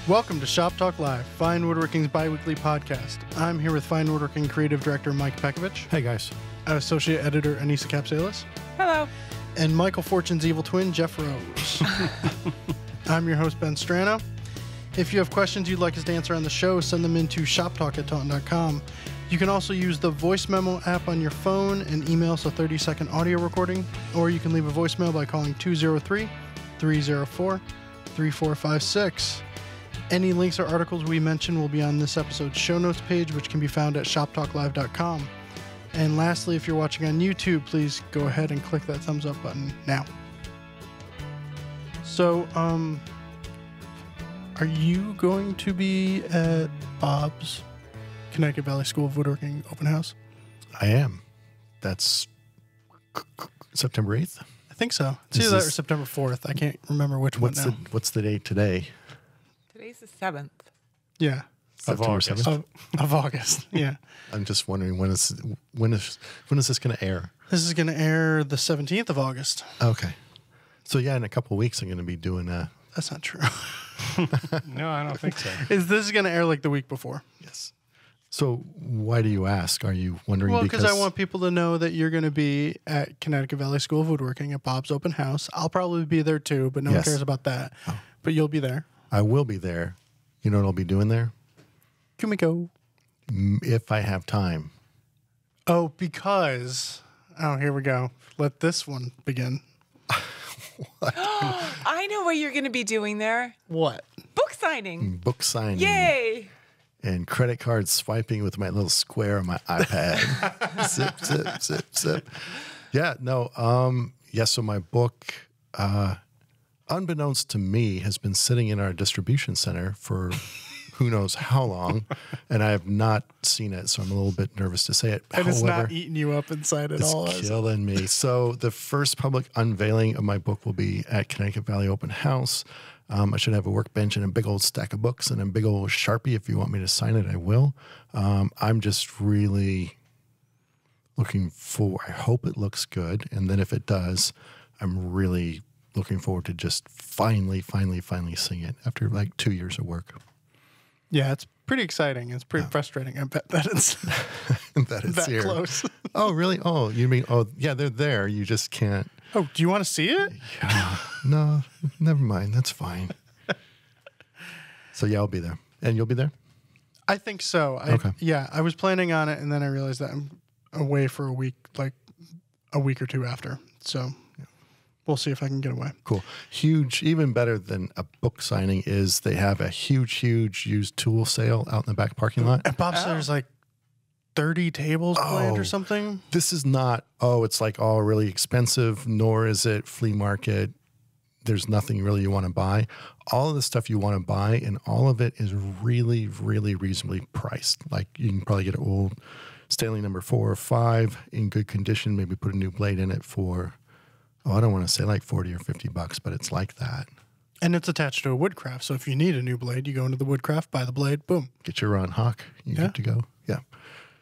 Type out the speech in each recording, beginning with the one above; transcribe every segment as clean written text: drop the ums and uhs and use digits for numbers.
Welcome to Shop Talk Live, Fine Woodworking's bi-weekly podcast. I'm here with Fine Woodworking Creative Director Mike Pekovich. Hey, guys. Associate Editor Anissa Capsalis. Hello. And Michael Fortune's evil twin, Jeff Rose. I'm your host, Ben Strano. If you have questions you'd like us to answer on the show, send them into shoptalk@taunton.com. You can also use the voice memo app on your phone and email us a 30-second audio recording, or you can leave a voicemail by calling 203-304-3456. Any links or articles we mention will be on this episode's show notes page, which can be found at shoptalklive.com. And lastly, if you're watching on YouTube, please go ahead and click that thumbs up button now. So, are you going to be at Bob's Connecticut Valley School of Woodworking open house? I am. That's September 8th? I think so. It's either that or September 4th. I can't remember which one now. What's the date today? Today's the 7th. Yeah. September 7th? Of August, yeah. I'm just wondering, when is this going to air? This is going to air the 17th of August. Okay. So, yeah, in a couple of weeks, I'm going to be doing That's not true. No, I don't think so. This is going to air like the week before. Yes. So why do you ask? Are you wondering Well, because I want people to know that you're going to be at Connecticut Valley School of Woodworking at Bob's open house. I'll probably be there too, but no one cares about that. Oh. But you'll be there. I will be there. You know what I'll be doing there? Kumiko. If I have time. Oh, because... Oh, here we go. Let this one begin. I know what you're going to be doing there. What? Book signing. Book signing. Yay. And credit card swiping with my little square on my iPad. Zip, zip, zip, zip. Yeah, no. So my book, unbeknownst to me, has been sitting in our distribution center for who knows how long, and I have not seen it, so I'm a little bit nervous to say it. And it's not eating you up inside at all. It's killing me. So the first public unveiling of my book will be at Connecticut Valley Open House. I should have a workbench and a big old stack of books and a big old Sharpie. If you want me to sign it, I will. I'm just really looking forward. I hope it looks good. And then if it does, I'm really looking forward to just finally seeing it after like 2 years of work. Yeah, it's pretty exciting. It's pretty frustrating. I bet that it's that here. Close. Oh, really? Oh, you mean, yeah, they're there. You just can't. Oh, do you want to see it? Yeah. No, never mind. That's fine. So, yeah, I'll be there. And you'll be there? I think so. Okay. Yeah, I was planning on it, and then I realized that I'm away for a week, like a week or two after. So we'll see if I can get away. Cool. Huge, even better than a book signing is they have a huge used tool sale out in the back parking lot. At Bob's, there's like 30 tables planned or something. This is not, it's like all really expensive, nor is it flea market. There's nothing really you want to buy. All of the stuff you want to buy, and all of it is really, really reasonably priced. Like you can probably get an old Stanley number 4 or 5 in good condition, maybe put a new blade in it for, I don't want to say like $40 or $50, but it's like that. And it's attached to a Woodcraft, so if you need a new blade, you go into the Woodcraft, buy the blade, boom. Get your Ron Hawk, you're good to go. Yeah.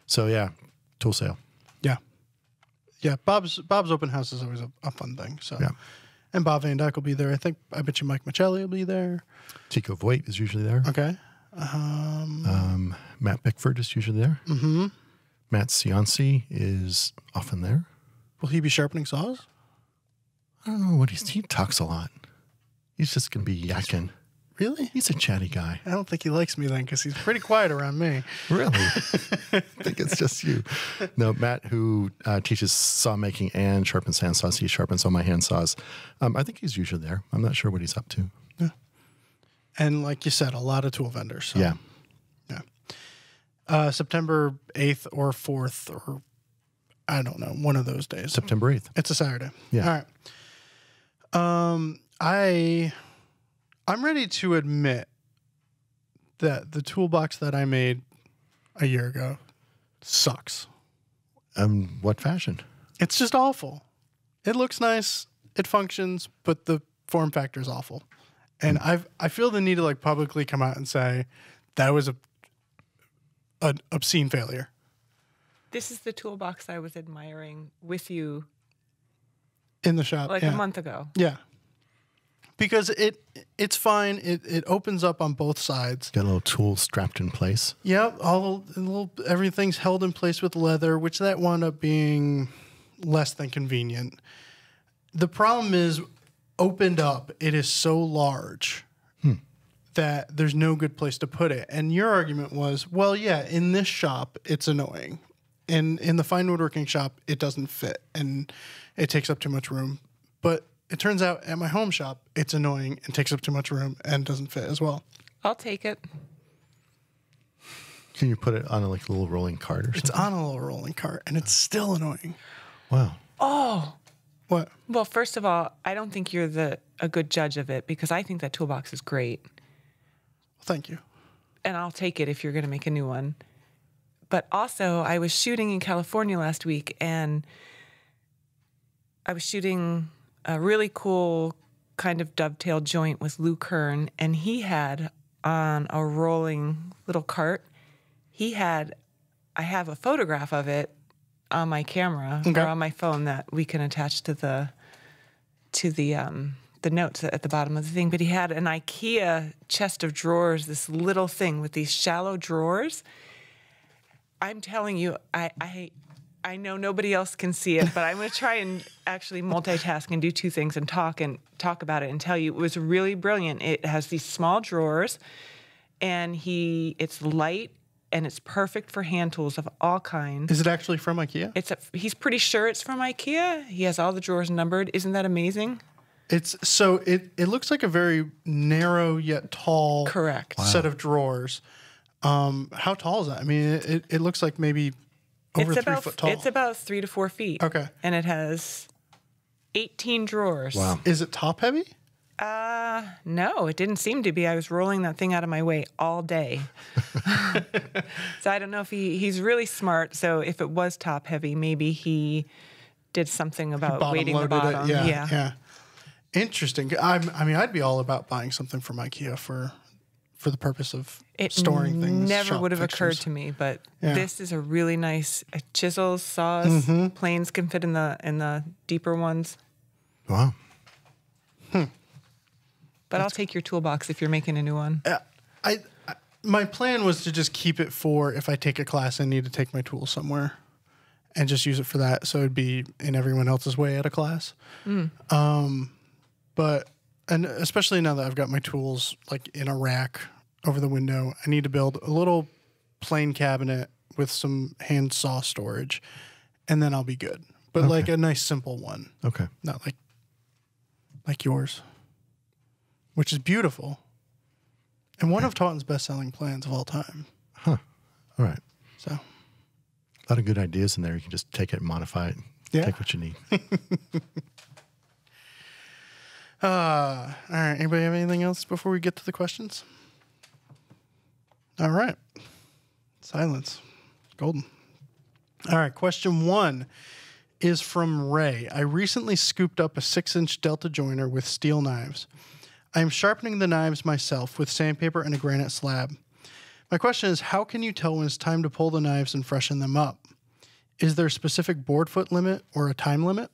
So yeah, tool sale. Yeah. Yeah, Bob's open house is always a fun thing. So yeah. And Bob Van Dyke will be there. I bet you Mike Michelli will be there. Chico Voigt is usually there. Okay. Matt Bickford is usually there. Mm-hmm. Matt Cianci is often there. Will he be sharpening saws? I don't know what he talks a lot. He's just going to be yakking. Really? He's a chatty guy. I don't think he likes me then because he's pretty quiet around me. Really? I think it's just you. No, Matt, who teaches saw making and sharpens hand saws. He sharpens all my hand saws. I think he's usually there. I'm not sure what he's up to. Yeah. And like you said, a lot of tool vendors. So. Yeah. Yeah. September 8th or 4th or I don't know, one of those days. September 8th. It's a Saturday. Yeah. All right. I'm ready to admit that the toolbox that I made a year ago sucks. What fashion? It's just awful. It looks nice, it functions, but the form factor is awful. And I feel the need to like publicly come out and say that was an obscene failure. This is the toolbox I was admiring with you in the shop like a month ago. Yeah. because it's fine. It opens up on both sides. Got a little tool strapped in place. Yep, everything's held in place with leather, which that wound up being less than convenient. The problem is, opened up, it is so large that there's no good place to put it. And your argument was, well, yeah, in this shop, it's annoying. And in the fine woodworking shop, it doesn't fit and it takes up too much room. But it turns out at my home shop, it's annoying and takes up too much room and doesn't fit as well. I'll take it. Can you put it on a little rolling cart or something? It's on a little rolling cart and it's still annoying. Wow. Oh. What? Well, first of all, I don't think you're a good judge of it because I think that toolbox is great. Thank you. And I'll take it if you're going to make a new one. But also, I was shooting in California last week, and I was shooting a really cool kind of dovetail joint with Lou Kern, and he had on a rolling little cart, I have a photograph of it on my camera or on my phone that we can attach to the notes at the bottom of the thing. But he had an IKEA chest of drawers, this little thing with these shallow drawers. I'm telling you, I know nobody else can see it, but I'm going to try and actually multitask and do two things and talk about it and tell you it was really brilliant. It has these small drawers, and it's light, and it's perfect for hand tools of all kinds. Is it actually from IKEA? He's pretty sure it's from IKEA. He has all the drawers numbered. Isn't that amazing? It looks like a very narrow yet tall Correct. set of drawers. How tall is that? I mean, it looks like maybe over 3 foot tall. It's about 3 to 4 feet. Okay. And it has 18 drawers. Wow. Is it top heavy? No, it didn't seem to be. I was rolling that thing out of my way all day. So I don't know if he's really smart. So if it was top heavy, maybe he did something about weighting the bottom. Yeah. Interesting. I'd be all about buying something from IKEA for the purpose of storing things. Never would have occurred to me, but this is a really nice chisels, saws, planes can fit in the deeper ones. Wow. But I'll take your toolbox if you're making a new one. My plan was to just keep it for if I take a class and need to take my tools somewhere and just use it for that. So it'd be in everyone else's way at a class. But especially now that I've got my tools like in a rack over the window, I need to build a little plain cabinet with some hand saw storage, and then I'll be good. But like a nice simple one. Okay. Not like yours, which is beautiful. And one of Taunton's best-selling plans of all time. Huh. All right. So a lot of good ideas in there. You can just take it and modify it. Yeah. Take what you need. all right. Anybody have anything else before we get to the questions? All right. Silence. Golden. All right. Question 1 is from Ray. I recently scooped up a 6-inch Delta joiner with steel knives. I am sharpening the knives myself with sandpaper and a granite slab. My question is, how can you tell when it's time to pull the knives and freshen them up? Is there a specific board foot limit or a time limit?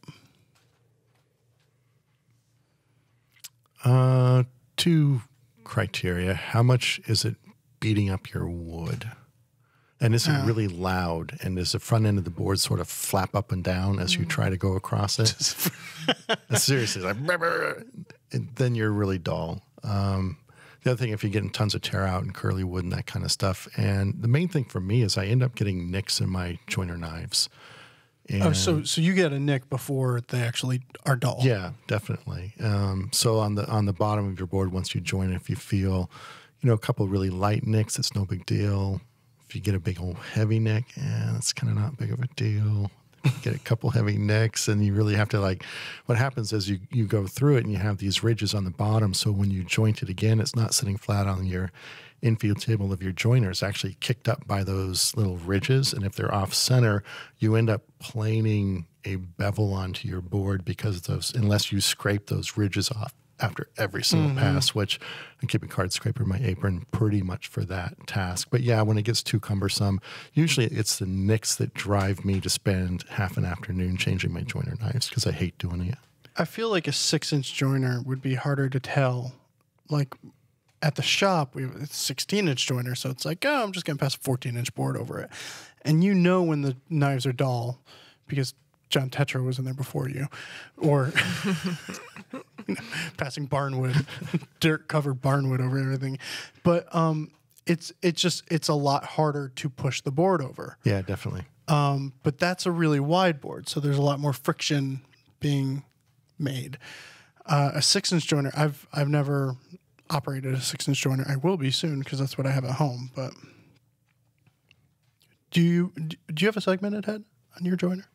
2 criteria. How much is it beating up your wood? And is it really loud? And does the front end of the board sort of flap up and down as you try to go across it? Seriously, like, and then you're really dull. The other thing, if you're getting tons of tear out and curly wood and that kind of stuff. And the main thing for me is I end up getting nicks in my joiner knives. And so you get a nick before they actually are dull. yeah, definitely. So on the bottom of your board, once you join it, if you feel, a couple of really light nicks, it's no big deal. If you get a big old heavy nick, that's kind of not big of a deal. Get a couple heavy nicks, and you really have to what happens is you go through it and you have these ridges on the bottom. So when you joint it again, it's not sitting flat on your infield table of your joiner. It's actually kicked up by those little ridges. And if they're off center, you end up planing a bevel onto your board because of those, unless you scrape those ridges off after every single pass, which I keep a card scraper in my apron pretty much for that task. But yeah, when it gets too cumbersome, usually it's the nicks that drive me to spend half an afternoon changing my joiner knives because I hate doing it. I feel like a 6-inch joiner would be harder to tell. Like at the shop, we have a 16-inch joiner, so it's like, oh, I'm just going to pass a 14-inch board over it. And you know when the knives are dull because John Tetra was in there before you. Or passing barnwood, dirt-covered barnwood over everything. But it's a lot harder to push the board over. Yeah, definitely. But that's a really wide board, so there's a lot more friction being made. A 6-inch joiner, I've never operated a 6-inch joiner. I will be soon because that's what I have at home. But do you have a segmented head on your joiner?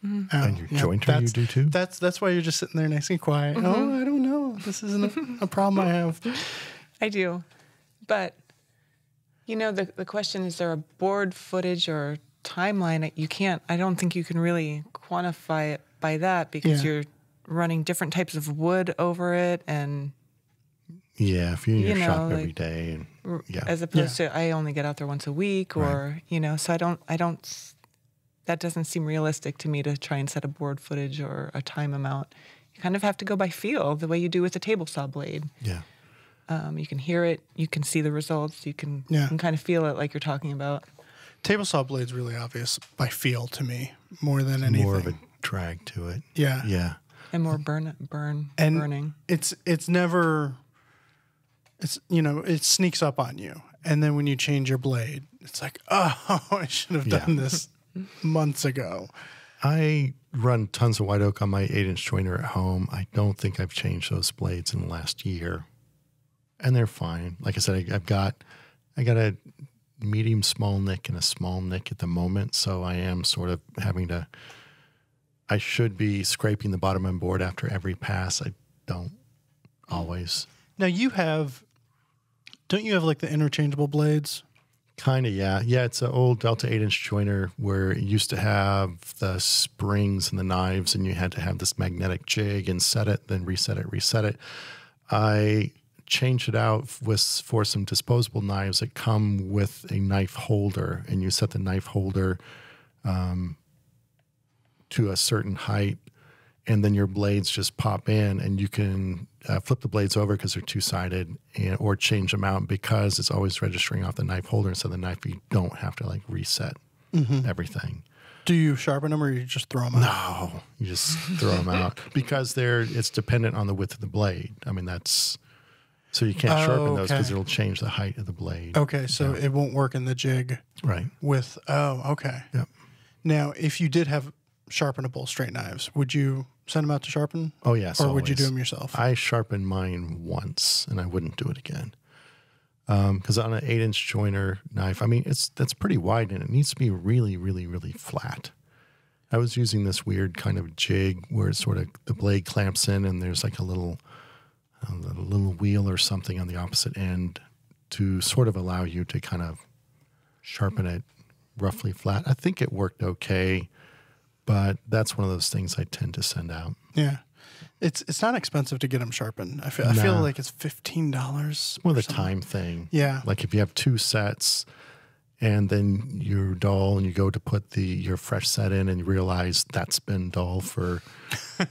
Mm-hmm. On your jointer, you do too? That's why you're just sitting there nice and quiet. Mm-hmm. Oh, I don't know. This isn't a problem I have. I do, but the question is there a board footage or timeline? I don't think you can really quantify it by that because you're running different types of wood over it, and yeah, if you're in your shop every day, and as opposed to I only get out there once a week, or so I don't. That doesn't seem realistic to me to try and set a board footage or a time amount. You kind of have to go by feel, the way you do with a table saw blade. Yeah. You can hear it, you can see the results, you can kind of feel it like you're talking about. Table saw blade's really obvious by feel to me, more than anything. More of a drag to it. Yeah. Yeah. And more burning. It's never, it sneaks up on you. And then when you change your blade, it's like, oh, I should have done this months ago. I run tons of white oak on my 8-inch joiner at home. I don't think I've changed those blades in the last year. And they're fine. Like I said, I got a medium small nick and a small nick at the moment, so I am sort of I should be scraping the bottom of my board after every pass. I don't always. Now don't you have like the interchangeable blades? Kind of, yeah. Yeah, it's an old Delta 8-inch joiner where it used to have the springs and the knives, and you had to have this magnetic jig and set it, then reset it. I changed it out for some disposable knives that come with a knife holder, and you set the knife holder to a certain height, and then your blades just pop in, and you can flip the blades over because they're two-sided, or change them out because it's always registering off the knife holder. So the knife, you don't have to like reset everything. Do you sharpen them or you just throw them out? No, you just throw them out because it's dependent on the width of the blade. I mean, so you can't sharpen those because it'll change the height of the blade. Okay, so it won't work in the jig. Right. Okay. Yep. Now, if you did have sharpenable straight knives, would you send them out to sharpen? Oh, yes. Or always. would you do them yourself? I sharpened mine once, and I wouldn't do it again. Because on an 8-inch joiner knife, I mean, that's pretty wide, and it needs to be really, really, really flat. I was using this weird kind of jig where it's sort of the blade clamps in, and there's like a little wheel or something on the opposite end to sort of allow you to kind of sharpen it roughly flat. I think it worked okay, but that's one of those things I tend to send out. Yeah. It's not expensive to get them sharpened. I feel like it's $15. Well, the time thing. Yeah. Like if you have 2 sets and then you're dull and you go to put your fresh set in and you realize that's been dull for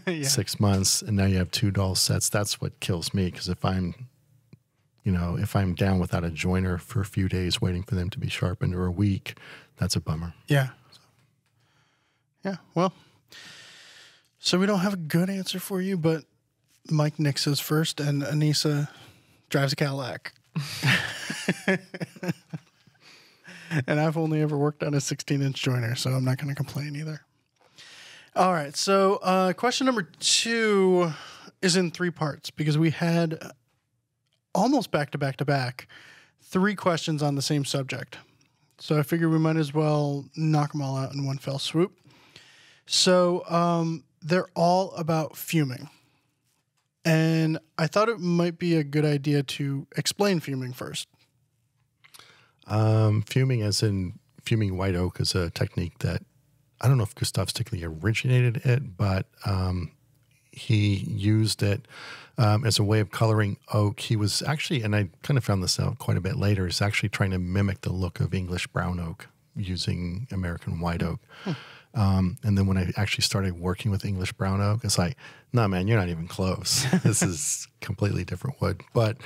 6 months and now you have 2 dull sets, that's what kills me. Because if I'm down without a joiner for a few days waiting for them to be sharpened, or a week, that's a bummer. Yeah. Yeah. Well, so we don't have a good answer for you, but Mike nixes first and Anissa drives a Cadillac. And I've only ever worked on a 16-inch joiner, so I'm not going to complain either. All right. So question number 2 is in 3 parts because we had almost back to back 3 questions on the same subject. So I figured we might as well knock them all out in one fell swoop. So they're all about fuming. And I thought it might be a good idea to explain fuming first. Fuming, as in fuming white oak, is a technique that I don't know if Gustav Stickley originated it, but he used it as a way of coloring oak. He was actually, and I kind of found this out quite a bit later, is actually trying to mimic the look of English brown oak using American white oak. And then when I actually started working with English brown oak, it's like, no, man, you're not even close. This is completely different wood. But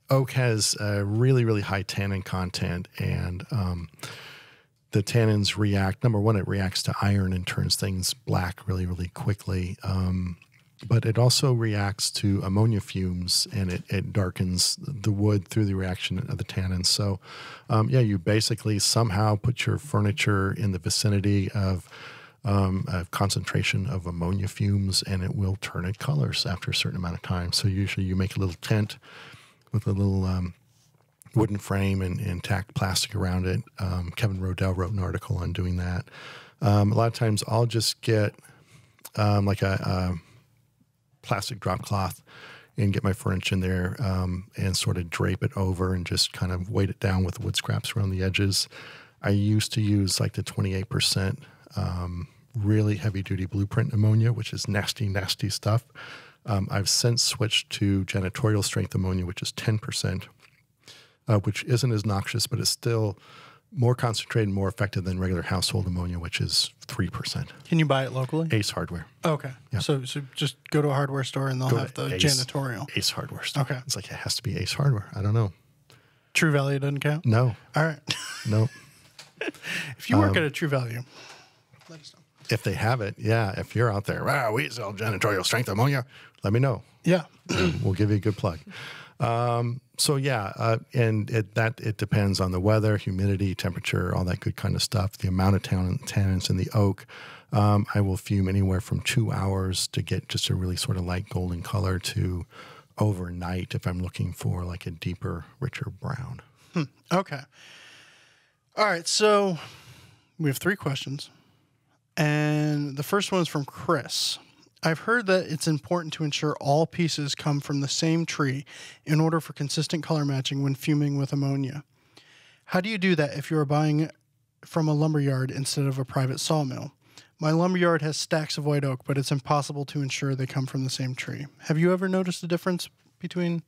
oak has a really, really high tannin content, and the tannins react. Number one, it reacts to iron and turns things black really, really quickly. But it also reacts to ammonia fumes, and it darkens the wood through the reaction of the tannins. So, yeah, you basically somehow put your furniture in the vicinity of a concentration of ammonia fumes, and it will turn it colors after a certain amount of time. So usually you make a little tent with a little wooden frame and tack plastic around it. Kevin Rodell wrote an article on doing that. A lot of times I'll just get like a plastic drop cloth and get my furniture in there and sort of drape it over and just kind of weight it down with wood scraps around the edges. I used to use like the 28% really heavy-duty blueprint ammonia, which is nasty, nasty stuff. I've since switched to janitorial strength ammonia, which is 10%, which isn't as noxious, but it's still more concentrated and more effective than regular household ammonia, which is 3%. Can you buy it locally? Ace Hardware. Okay. Yeah. So just go to a hardware store and they'll Go have to the Ace. janitorial. Ace Hardware store. Okay. It's like, it has to be Ace Hardware. I don't know. True Value doesn't count? No. All right. No. If you work at a True Value, let us know. If they have it, yeah. If you're out there, wow, we sell janitorial strength ammonia, let me know. Yeah. We'll give you a good plug. So yeah, and it depends on the weather, humidity, temperature, all that good kind of stuff. The amount of tannins in the oak. I will fume anywhere from 2 hours to get just a really sort of light golden color to overnight if I'm looking for like a deeper, richer brown. Okay. All right. So we have 3 questions. And the first one is from Chris. I've heard that it's important to ensure all pieces come from the same tree in order for consistent color matching when fuming with ammonia. How do you do that if you are buying from a lumberyard instead of a private sawmill? My lumberyard has stacks of white oak, but it's impossible to ensure they come from the same tree. Have you ever noticed a difference between?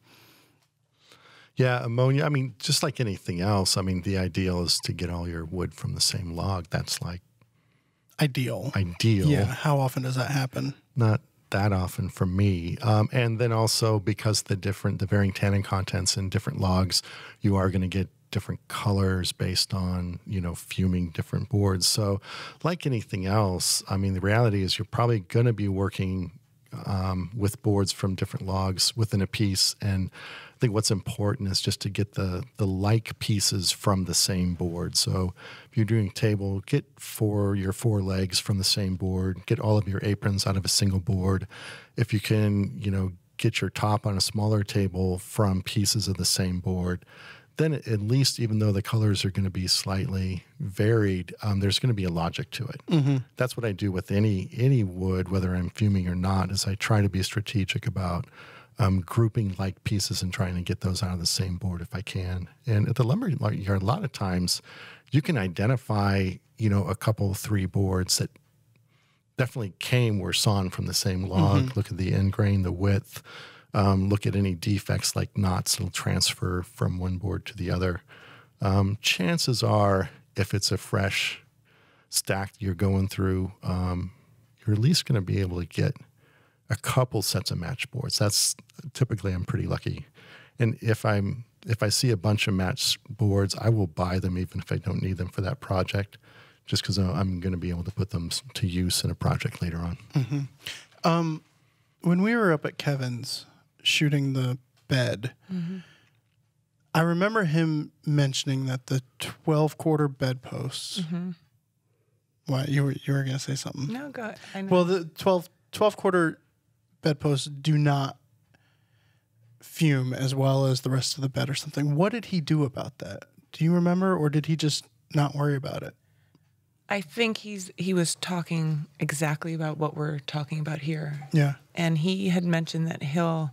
Yeah, ammonia, I mean, just like anything else, I mean, the ideal is to get all your wood from the same log. That's like Ideal. ideal. Yeah. How often does that happen? Not that often for me. And then also because the varying tannin contents in different logs, you are going to get different colors based on, fuming different boards. So like anything else, I mean, the reality is you're probably going to be working with boards from different logs within a piece. And I think what's important is just to get the like pieces from the same board. So if you're doing a table, get your four legs from the same board, get all of your aprons out of a single board. If you can, get your top on a smaller table from pieces of the same board, then at least, even though the colors are going to be slightly varied, there's going to be a logic to it. Mm-hmm. That's what I do with any wood, whether I'm fuming or not, is I try to be strategic about grouping like pieces and trying to get those out of the same board if I can. And at the lumber yard, a lot of times you can identify, a couple, 3 boards that definitely were sawn from the same log. Mm-hmm. Look at the end grain, the width. Look at any defects like knots that'll transfer from one board to the other. Chances are, if it's a fresh stack you're going through, you're at least going to be able to get a couple sets of match boards. That's typically, I'm pretty lucky. And if I see a bunch of match boards, I will buy them even if I don't need them for that project, just because I'm going to be able to put them to use in a project later on. Mm-hmm. When we were up at Kevin's shooting the bed, mm-hmm. I remember him mentioning that the 12-quarter bedposts. Mm-hmm. What, you were going to say something? No, go ahead. I know. Well, the 12-quarter bedposts do not fume as well as the rest of the bed or something. What did he do about that? Do you remember, or did he just not worry about it? I think he was talking exactly about what we're talking about here. Yeah. And he had mentioned that he'll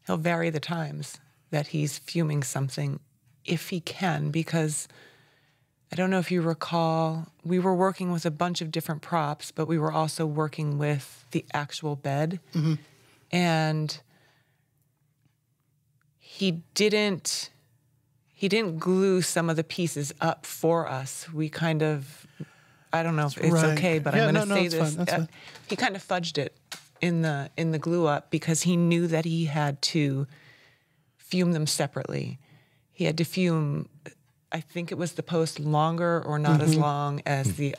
vary the times that he's fuming something if he can, because I don't know if you recall, we were working with a bunch of different props, but we were also working with the actual bed. Mm-hmm. And he didn't glue some of the pieces up for us. We kind of I don't know if it's Right. okay, but Yeah, I'm going to no, say it's this. fine, that's fine. He kind of fudged it in the glue up because he knew that he had to fume them separately. He had to fume, I think it was the post longer or not as long as the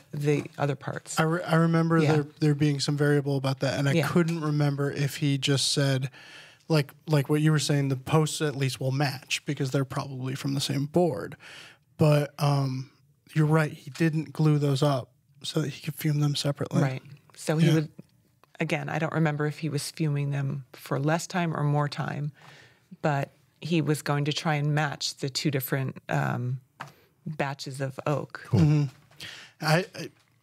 other parts. I remember Yeah. there being some variable about that, and I Yeah. couldn't remember if he just said, like what you were saying, the posts at least will match because they're probably from the same board. But you're right, he didn't glue those up so that he could fume them separately. Right. So he would, again, I don't remember if he was fuming them for less time or more time, but he was going to try and match the two different batches of oak. I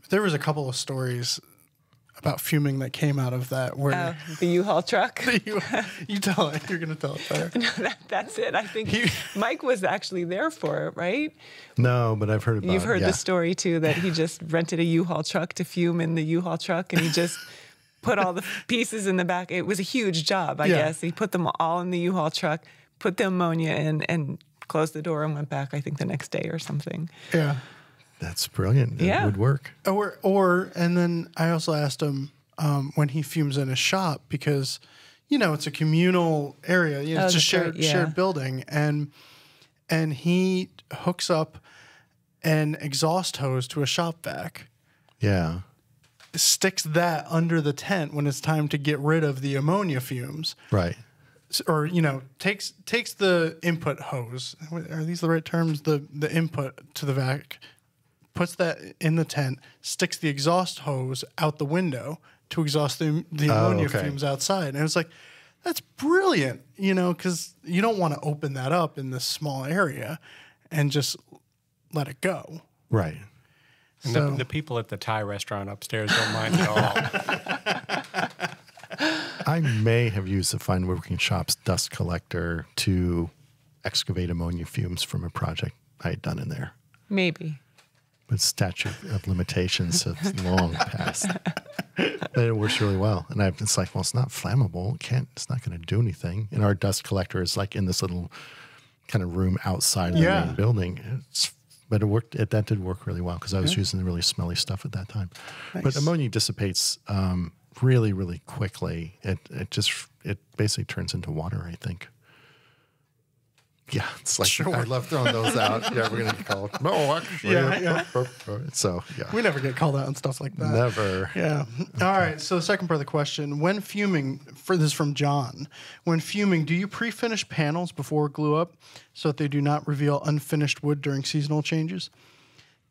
there was a couple of stories about fuming that came out of that where The U-Haul truck. you tell it. You're going to tell it better. That's it. I think Mike was actually there for it, right? No, but I've heard about it. You've heard yeah. the story too, that he just rented a U-Haul truck to fume in the U-Haul truck, and he just put all the pieces in the back. It was a huge job, I guess. He put them all in the U-Haul truck, put the ammonia in, and closed the door and went back, I think, the next day or something. Yeah. That's brilliant. It Yeah. would work. And then I also asked him when he fumes in his shop because, it's a communal area. It's a that's shared right, yeah. shared building, and he hooks up an exhaust hose to a shop vac, Yeah. sticks that under the tent when it's time to get rid of the ammonia fumes, Right. or takes the input hose. Are these the right terms? The input to the vac. Puts that in the tent, sticks the exhaust hose out the window to exhaust the ammonia okay. fumes outside. And it was like, that's brilliant, because you don't want to open that up in this small area and just let it go. Right. And So- the people at the Thai restaurant upstairs don't mind at all. I may have used the Fine Woodworking Shop's dust collector to excavate ammonia fumes from a project I had done in there. Maybe. But statute of limitations has long passed. But it works really well. And it's like, well, it's not flammable. It's not going to do anything. And our dust collector is like in this little kind of room outside of the main building. But it worked. That did work really well because I was using the really smelly stuff at that time. Nice. But ammonia dissipates really, really quickly. It basically turns into water, I think. Yeah, it's like Sure. I love throwing those out. Yeah, we're gonna get called. No, actually, Yeah. So yeah, We never get called out and stuff like that. never. Yeah. All right. So the second part of the question: when fuming, this is from John. When fuming, do you pre-finish panels before glue up so that they do not reveal unfinished wood during seasonal changes?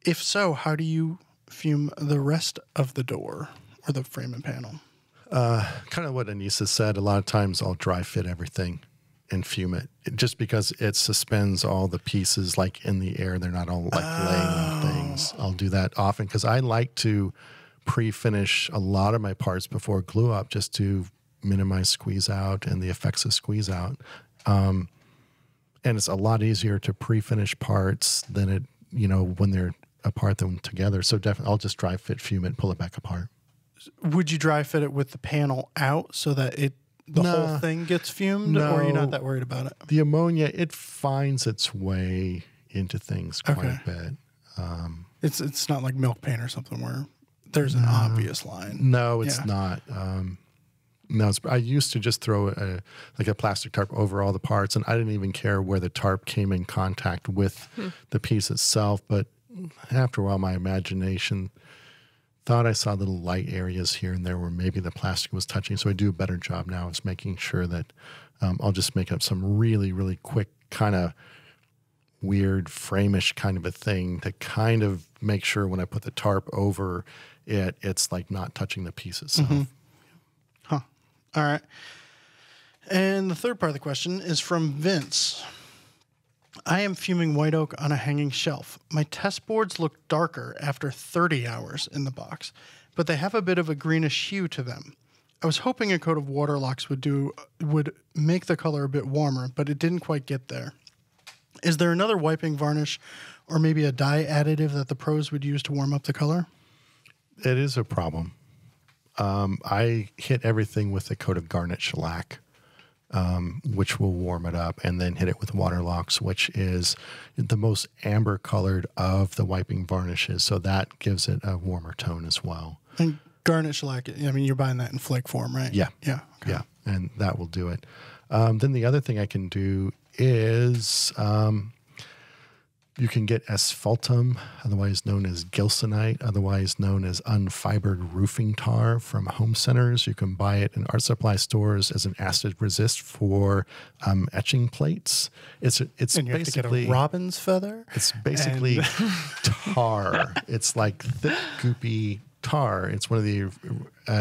If so, how do you fume the rest of the door or the frame and panel? Kind of what Anissa said. A lot of times I'll dry fit everything and fume it, just because it suspends all the pieces like in the air. They're not all like laying on things. I'll do that often because I like to pre-finish a lot of my parts before glue up just to minimize squeeze out and the effects of squeeze out. And it's a lot easier to pre-finish parts than it, when they're apart than together. So definitely I'll just dry fit, fume it, pull it back apart. Would you dry fit it with the panel out so that the whole thing gets fumed, or are you not that worried about it? The ammonia, it finds its way into things quite a bit. It's not like milk paint or something where there's an obvious line. No, it's not. No, I used to just throw a plastic tarp over all the parts, and I didn't even care where the tarp came in contact with the piece itself. But after a while, my imagination thought I saw little light areas here and there where maybe the plastic was touching. So I do a better job now of making sure that I'll just make up some really, really quick kind of weird frame-ish kind of a thing to kind of make sure when I put the tarp over it, it's like not touching the piece itself. All right. And the third part of the question is from Vince. I am fuming white oak on a hanging shelf. My test boards look darker after 30 hours in the box, but they have a bit of a greenish hue to them. I was hoping a coat of Waterlocks would make the color a bit warmer, but it didn't quite get there. Is there another wiping varnish or maybe a dye additive that the pros would use to warm up the color? It is a problem. I hit everything with a coat of garnet shellac which will warm it up, and then hit it with Waterlocks, which is the most amber colored of the wiping varnishes. So that gives it a warmer tone as well. And garnet shellac, I mean, you're buying that in flake form, right? Yeah. Yeah. Okay. Yeah. And that will do it. Then the other thing I can do is you can get asphaltum, otherwise known as gilsonite, otherwise known as unfibered roofing tar from home centers. You can buy it in art supply stores as an acid resist for etching plates. It's And you have to get basically a robin's feather. it's basically tar. It's like thick, goopy tar. It's one of the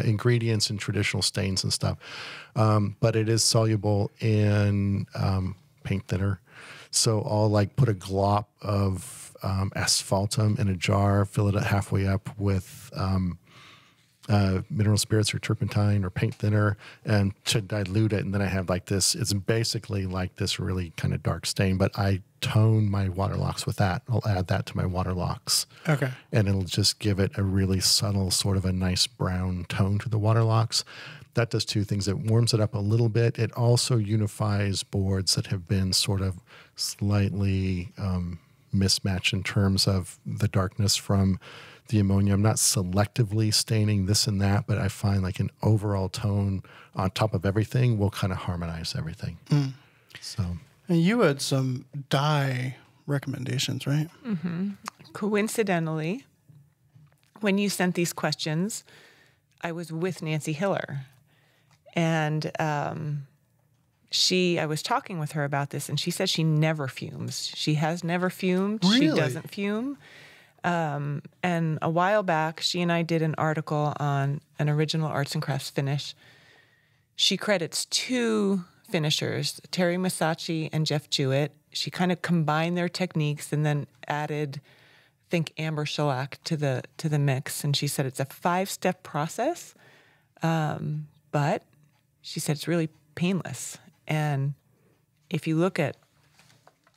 ingredients in traditional stains and stuff. But it is soluble in paint thinner. So I'll like put a glop of asphaltum in a jar, fill it halfway up with mineral spirits or turpentine or paint thinner, and to dilute it. And then I have like this, it's basically like this really kind of dark stain, but I tone my Waterlocks with that. I'll add that to my Waterlocks. Okay. And it'll just give it a really subtle, sort of a nice brown tone to the Waterlocks. That does two things. It warms it up a little bit. It also unifies boards that have been sort of slightly mismatched in terms of the darkness from the ammonia. I'm not selectively staining this and that, but I find like an overall tone on top of everything will kind of harmonize everything. So, And you had some dye recommendations, right? Coincidentally, when you sent these questions, I was with Nancy Hiller. And I was talking with her about this, and she said she never fumes. She has never fumed. Really? She doesn't fume. And a while back, she and I did an article on an original arts and crafts finish. She credits two finishers, Terry Masacci and Jeff Jewett. She kind of combined their techniques and then added, I think, amber shellac to the mix. And she said it's a 5-step process, but she said it's really painless. And if you look at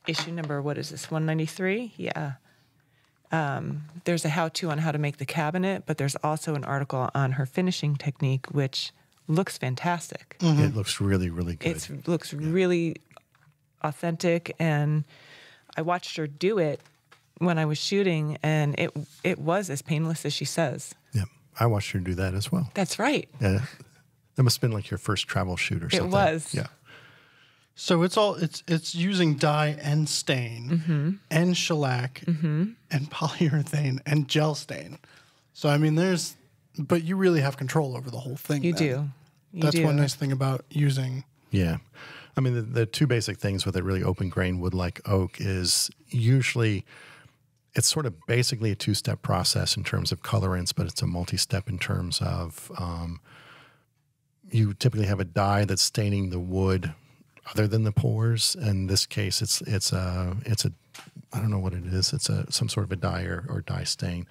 issue number, what is this, 193? Yeah. There's a how-to on how to make the cabinet, but there's also an article on her finishing technique, which looks fantastic. it looks really, really good. It looks really authentic, and I watched her do it when I was shooting, and it was as painless as she says. Yeah. I watched her do that as well. That's right. Yeah. That must have been like your first travel shoot or something. It was. Yeah. So it's using dye and stain and shellac and polyurethane and gel stain. So I mean, but you really have control over the whole thing. You then. do. That's do. one nice thing about using. Yeah. I mean, the two basic things with a really open grain wood like oak is usually it's sort of basically a 2-step process in terms of colorants, but it's a multi-step in terms of you typically have a dye that's staining the wood other than the pores. In this case, it's a I don't know what it is. It's some sort of a dye or dye stain.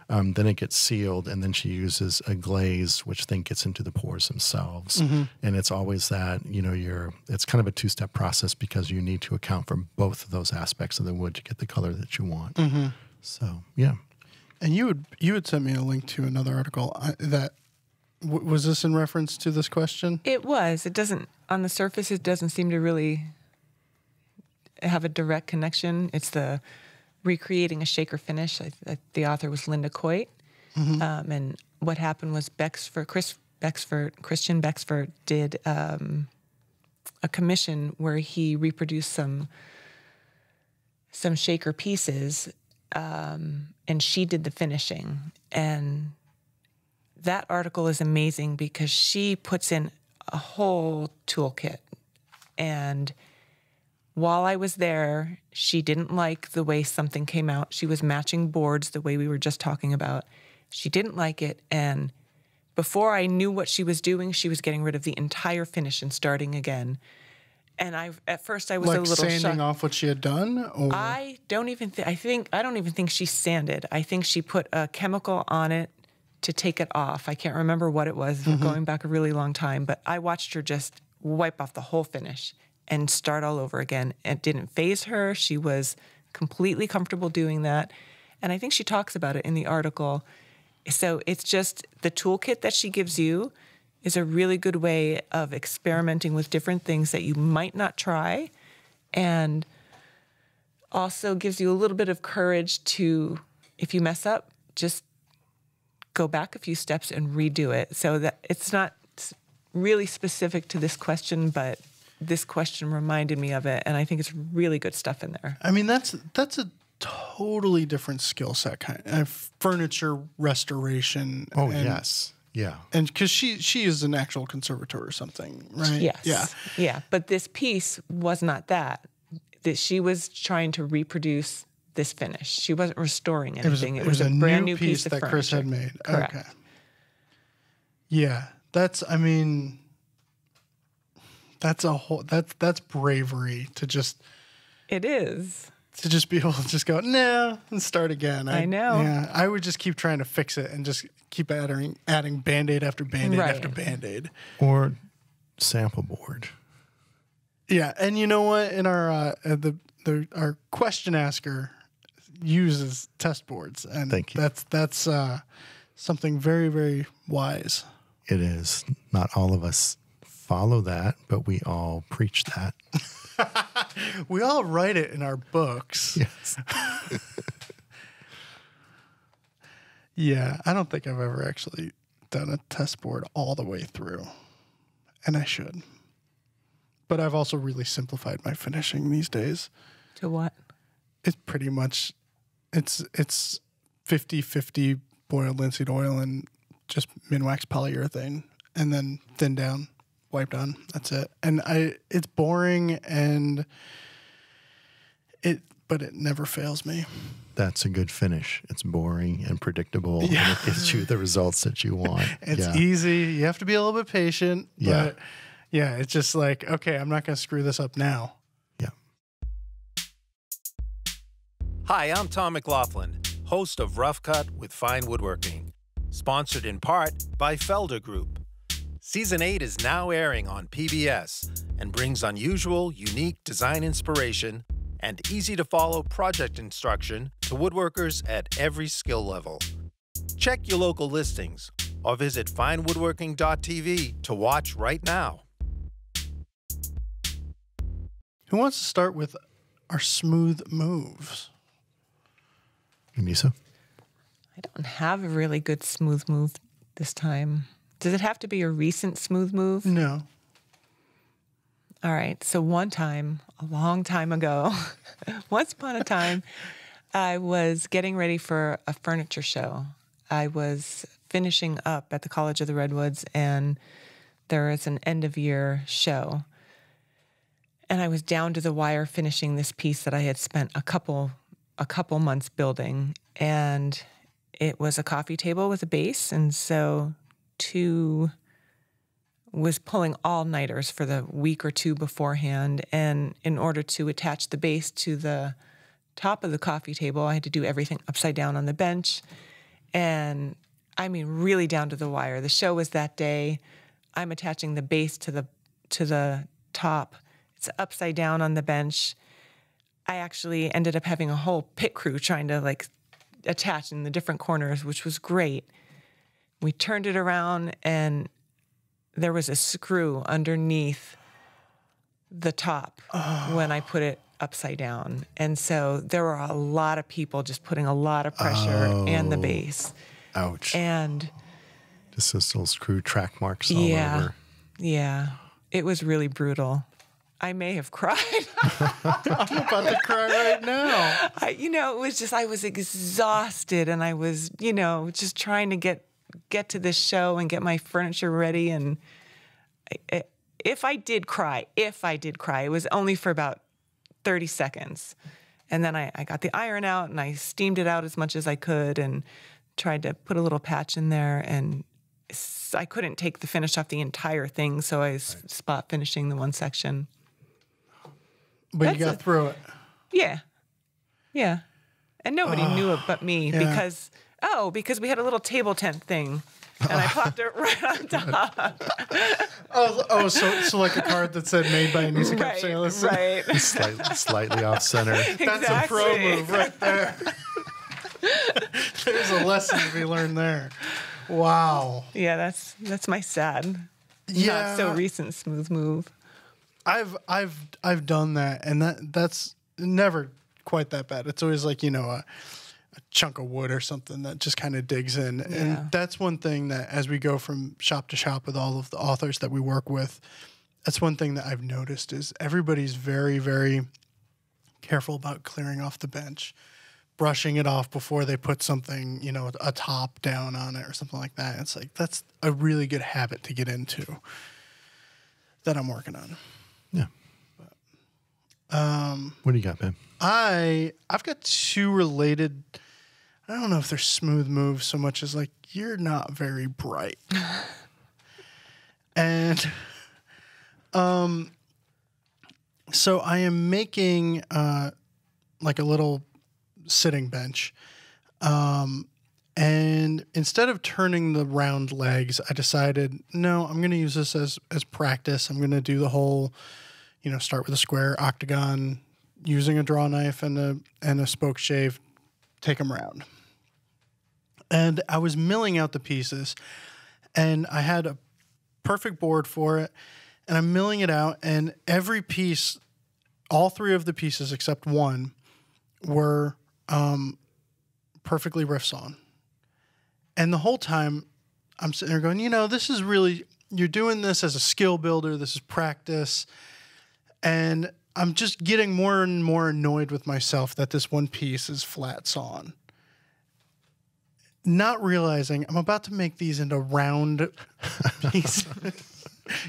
Then it gets sealed, and then she uses a glaze, which then gets into the pores themselves. And it's always that, it's kind of a 2-step process because you need to account for both of those aspects of the wood to get the color that you want. So, yeah. And you had sent me a link to another article that was this in reference to this question? It was. It doesn't, on the surface, it doesn't seem to really have a direct connection. It's the recreating a shaker finish. The author was Linda Coit. And what happened was Christian Bexford did a commission where he reproduced some shaker pieces, and she did the finishing. And that article is amazing because she puts in a whole toolkit. And while I was there, she didn't like the way something came out. She was matching boards the way we were just talking about. She didn't like it. And before I knew what she was doing, she was getting rid of the entire finish and starting again. And at first I was like a little sanding shocked. off what she had done? Or? I don't even think she sanded. I think she put a chemical on it to take it off. I can't remember what it was. We're going back a really long time, but I watched her just wipe off the whole finish and start all over again. It didn't faze her. She was completely comfortable doing that. And I think she talks about it in the article. So it's just the toolkit that she gives you is a really good way of experimenting with different things that you might not try, and also gives you a little bit of courage to, if you mess up, just go back a few steps and redo it. So that it's not really specific to this question, but this question reminded me of it, and I think it's really good stuff in there. I mean, that's a totally different skill set, kind of furniture restoration. Oh, yes. Yeah. And because she is an actual conservator or something, right? Yes. Yeah. Yeah. But this piece was not that. That she was trying to reproduce this finish. She wasn't restoring anything. It was a brand new piece of that Chris had furniture. made. Correct. Okay. Yeah. That's bravery to just. It is. To just be able to just go, no, and start again. I know. Yeah, I would just keep trying to fix it and just keep adding Band-Aid after Band-Aid after Band-Aid. Or sample board. Yeah, and you know what? In our our question asker uses test boards, and Thank you. That's something very, very wise. It is. Not all of us follow that, but we all preach that. We all write it in our books. Yes. Yeah, I don't think I've ever actually done a test board all the way through, and I should. But I've also really simplified my finishing these days. To what? It's pretty much, it's 50-50 boiled linseed oil and just Minwax polyurethane, and then thin down, wiped on. That's it. And it's boring, but it never fails me. That's a good finish. It's boring and predictable, and it gives you the results that you want. It's easy. You have to be a little bit patient. Yeah. But yeah, it's just like, okay, I'm not going to screw this up now. Yeah. Hi, I'm Tom McLaughlin, host of Rough Cut with Fine Woodworking, sponsored in part by Felder Group. Season 8 is now airing on PBS and brings unusual, unique design inspiration and easy-to-follow project instruction to woodworkers at every skill level. Check your local listings or visit finewoodworking.tv to watch right now. Who wants to start with our smooth moves? Anissa? I don't have a really good smooth move this time. Does it have to be a recent smooth move? No. All right. So one time, a long time ago, once upon a time, I was getting ready for a furniture show. I was finishing up at the College of the Redwoods, and there is an end-of-year show. And I was down to the wire finishing this piece that I had spent a couple months building. And it was a coffee table with a base, and so was pulling all-nighters for the week or two beforehand, and in order to attach the base to the top of the coffee table, I had to do everything upside down on the bench, and I mean really down to the wire. The show was that day. I'm attaching the base to the top. It's upside down on the bench. I actually ended up having a whole pit crew trying to attach in the different corners, which was great. We turned it around, and there was a screw underneath the top when I put it upside down. And so there were a lot of people just putting a lot of pressure and the base. Ouch. And just those little screw track marks all over. Yeah. It was really brutal. I may have cried. I'm about to cry right now. It was just, I was exhausted, and I was, just trying to get to this show and get my furniture ready. And if I did cry, it was only for about 30 seconds. And then I got the iron out, and I steamed it out as much as I could and tried to put a little patch in there. And I couldn't take the finish off the entire thing, so I was spot finishing the one section. But you got through it. Yeah. Yeah. And nobody knew it but me because we had a little table tent thing, and I popped it right on top. So like a card that said "Made by Anissa Capsalis." Right. Slightly off center. That's a pro move right there. There's a lesson to be learned there. Wow. Yeah, that's my sad not so recent smooth move. I've done that, and that's never quite that bad. It's always like, a chunk of wood or something that just kind of digs in. Yeah. And that's one thing that as we go from shop to shop with all of the authors that we work with, that's one thing that I've noticed is everybody's very, very careful about clearing off the bench, brushing it off before they put something, a top down on it or something like that. It's like, that's a really good habit to get into that I'm working on. Yeah. What do you got, man? I've got two related, I don't know if they're smooth moves so much as like, you're not very bright. And so I am making like a little sitting bench. And instead of turning the round legs, I decided, no, I'm going to use this as practice. I'm going to do the whole, start with a square octagon, using a draw knife and a spoke shave, take them round. And I was milling out the pieces, and I had a perfect board for it, and I'm milling it out, and every piece, all three of the pieces except one, were perfectly riff sawn. And the whole time, I'm sitting there going, this is really, you're doing this as a skill builder, this is practice, and I'm just getting more and more annoyed with myself that this one piece is flat sawn. Not realizing I'm about to make these into round pieces.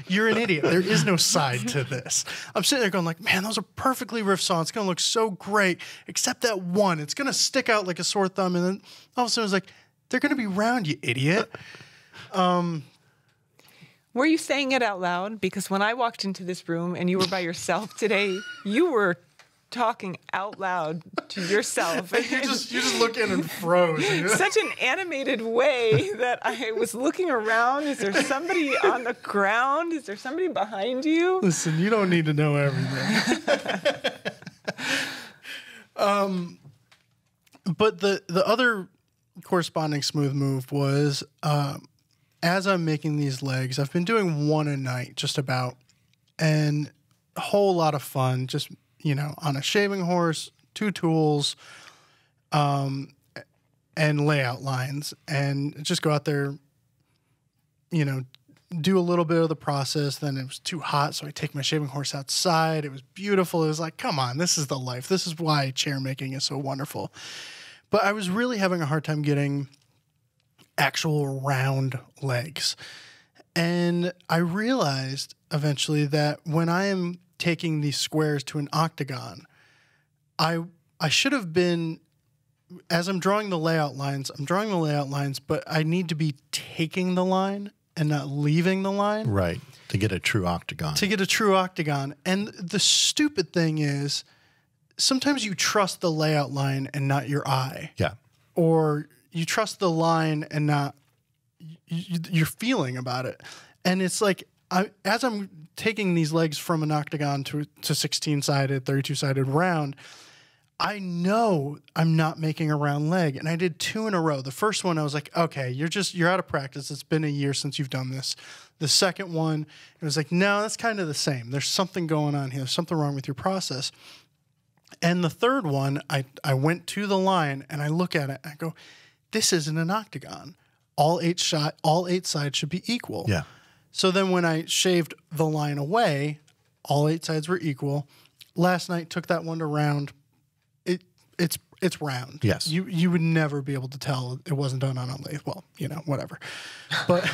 You're an idiot. There is no side to this. I'm sitting there going like, man, those are perfectly riff sawn. It's going to look so great, except that one. It's going to stick out like a sore thumb. And then all of a sudden it's like, they're going to be round, you idiot. Were you saying it out loud? Because when I walked into this room and you were by yourself today, you were talking out loud to yourself. you just look in and froze. Such an animated way that I was looking around. Is there somebody on the ground? Is there somebody behind you? Listen, you don't need to know everything. But the other corresponding smooth move was as I'm making these legs, I've been doing one a night just about, and a whole lot of fun, just, on a shaving horse, 2 tools, and layout lines, and just go out there, do a little bit of the process. Then it was too hot, so I take my shaving horse outside. It was beautiful. It was like, come on, this is the life. This is why chair making is so wonderful. But I was really having a hard time getting actual round legs. And I realized eventually that when I am taking these squares to an octagon, I should have been, as I'm drawing the layout lines, but I need to be taking the line and not leaving the line. Right. To get a true octagon. And the stupid thing is, sometimes you trust the layout line and not your eye. Yeah. Or you trust the line and not your feeling about it. And it's like, as I'm taking these legs from an octagon to 16-sided, 32-sided round, I know I'm not making a round leg. And I did 2 in a row. The first one, I was like, okay, you're out of practice. It's been a year since you've done this. The second one, it was like, no, that's kind of the same. There's something going on here. There's something wrong with your process. And the third one, I went to the line and I look at it and I go, this isn't an octagon. All 8 sides should be equal. Yeah. So then when I shaved the line away, all 8 sides were equal. Last night, took that one to round. It's round. Yes. You would never be able to tell it wasn't done on a lathe. Well, whatever. But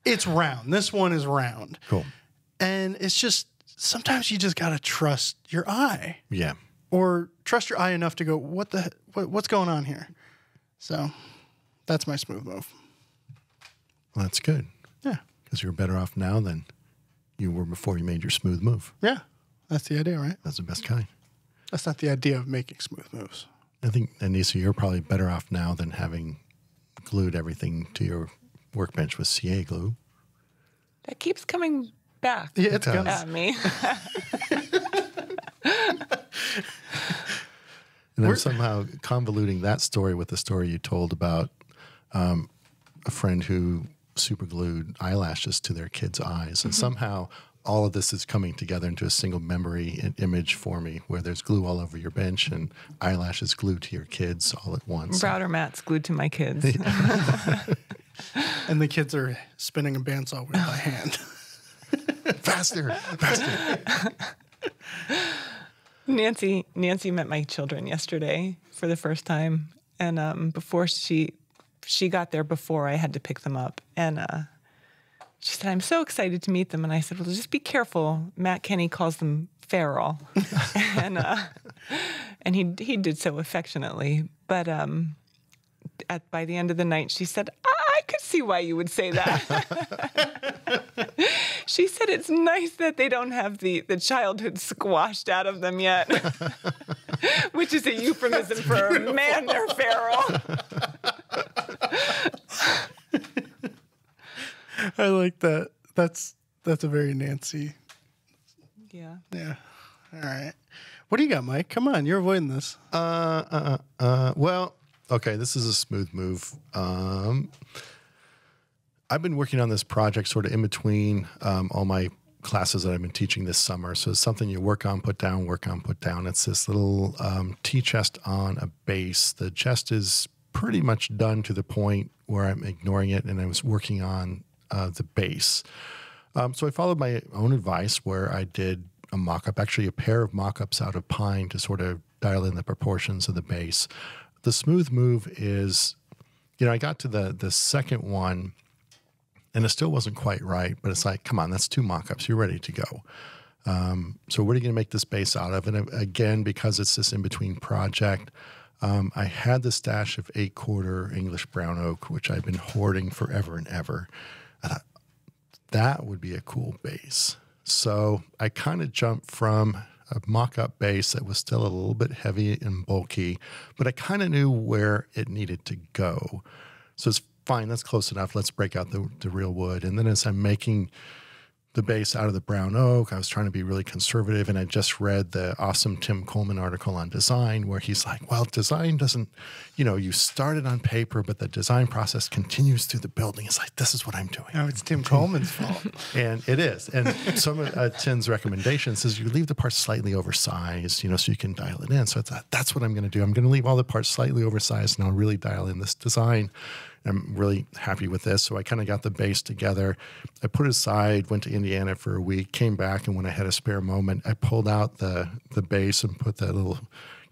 it's round. This one is round. Cool. And it's just, sometimes you just got to trust your eye. Yeah. Or trust your eye enough to go, what's going on here? So that's my smooth move. Well, that's good. Yeah. Because you're better off now than you were before you made your smooth move. Yeah. That's the idea, right? That's the best kind. That's not the idea of making smooth moves. I think, Anissa, you're probably better off now than having glued everything to your workbench with CA glue. That keeps coming back Yeah, it's does. at me. And then somehow convoluting that story with the story you told about a friend who super glued eyelashes to their kids' eyes. And somehow all of this is coming together into a single memory image for me, where there's glue all over your bench and eyelashes glued to your kids all at once. Router mats glued to my kids. And the kids are spinning a bandsaw wheel by hand. Faster, faster. Nancy met my children yesterday for the first time, and before she got there before I had to pick them up, and she said, "I'm so excited to meet them." And I said, "Well, just be careful. Matt Kenny calls them feral," and he did so affectionately. But by the end of the night, she said, "I could see why you would say that." She said it's nice that they don't have the childhood squashed out of them yet, which is a euphemism for a man, they're feral. I like that. That's a very Nancy. Yeah. Yeah. All right. What do you got, Mike? Come on, you're avoiding this. Well, okay, this is a smooth move. I've been working on this project sort of in between all my classes that I've been teaching this summer. So it's something you work on, put down, work on, put down. It's this little tea chest on a base. The chest is pretty much done to the point where I'm ignoring it, and I was working on the base. So I followed my own advice where I did a mock-up, actually a pair of mock-ups out of pine to sort of dial in the proportions of the base. The smooth move is, I got to the second one, and it still wasn't quite right, but it's like, come on, that's 2 mock-ups. You're ready to go. So what are you going to make this base out of? And again, because it's this in-between project, I had the stash of 8-quarter English brown oak, which I've been hoarding forever and ever. I thought, that would be a cool base. So I kind of jumped from a mock-up base that was still a little bit heavy and bulky, but I kind of knew where it needed to go. So it's fine, that's close enough. Let's break out the real wood. And then as I'm making the base out of the brown oak, I was trying to be really conservative, and I just read the awesome Tim Coleman article on design where he's like, well, design doesn't, you started on paper, but the design process continues through the building. It's like, this is what I'm doing. No, it's Tim Coleman's fault. And it is. And some of Tim's recommendations is you leave the parts slightly oversized, so you can dial it in. So I thought, that's what I'm going to do. I'm going to leave all the parts slightly oversized, and I'll really dial in this design. I'm really happy with this. So I kind of got the base together. I put it aside, went to Indiana for a week, came back, and when I had a spare moment, I pulled out the base and put that little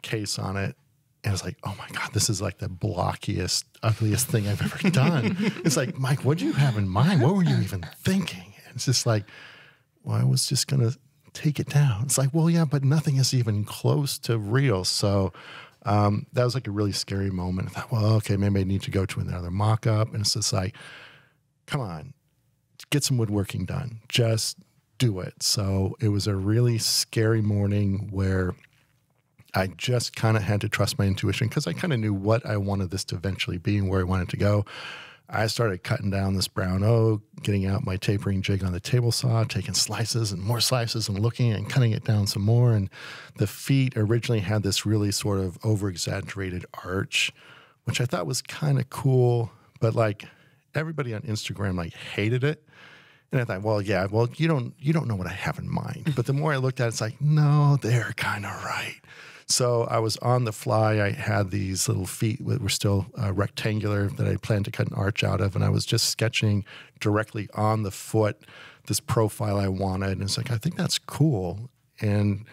case on it. And I was like, oh my God, this is like the blockiest, ugliest thing I've ever done. It's like, Mike, what do you have in mind? What were you even thinking? And it's just like, well, I was just going to take it down. It's like, well, yeah, but nothing is even close to real. So that was like a really scary moment. I thought, well, okay, maybe I need to go to another mock-up. And it's just like, come on, get some woodworking done. Just do it. So it was a really scary morning where I just kind of had to trust my intuition because I kind of knew what I wanted this to eventually be and where I wanted to go. I started cutting down this brown oak, getting out my tapering jig on the table saw, taking slices and more slices and looking and cutting it down some more. And the feet originally had this really sort of over-exaggerated arch, which I thought was kind of cool, but like everybody on Instagram like hated it. And I thought, well, yeah, well, you don't know what I have in mind. But the more I looked at it, it's like, no, they're kind of right. So I was on the fly. I had these little feet that were still rectangular that I planned to cut an arch out of, and I was just sketching directly on the foot this profile I wanted. And it's like, I think that's cool. And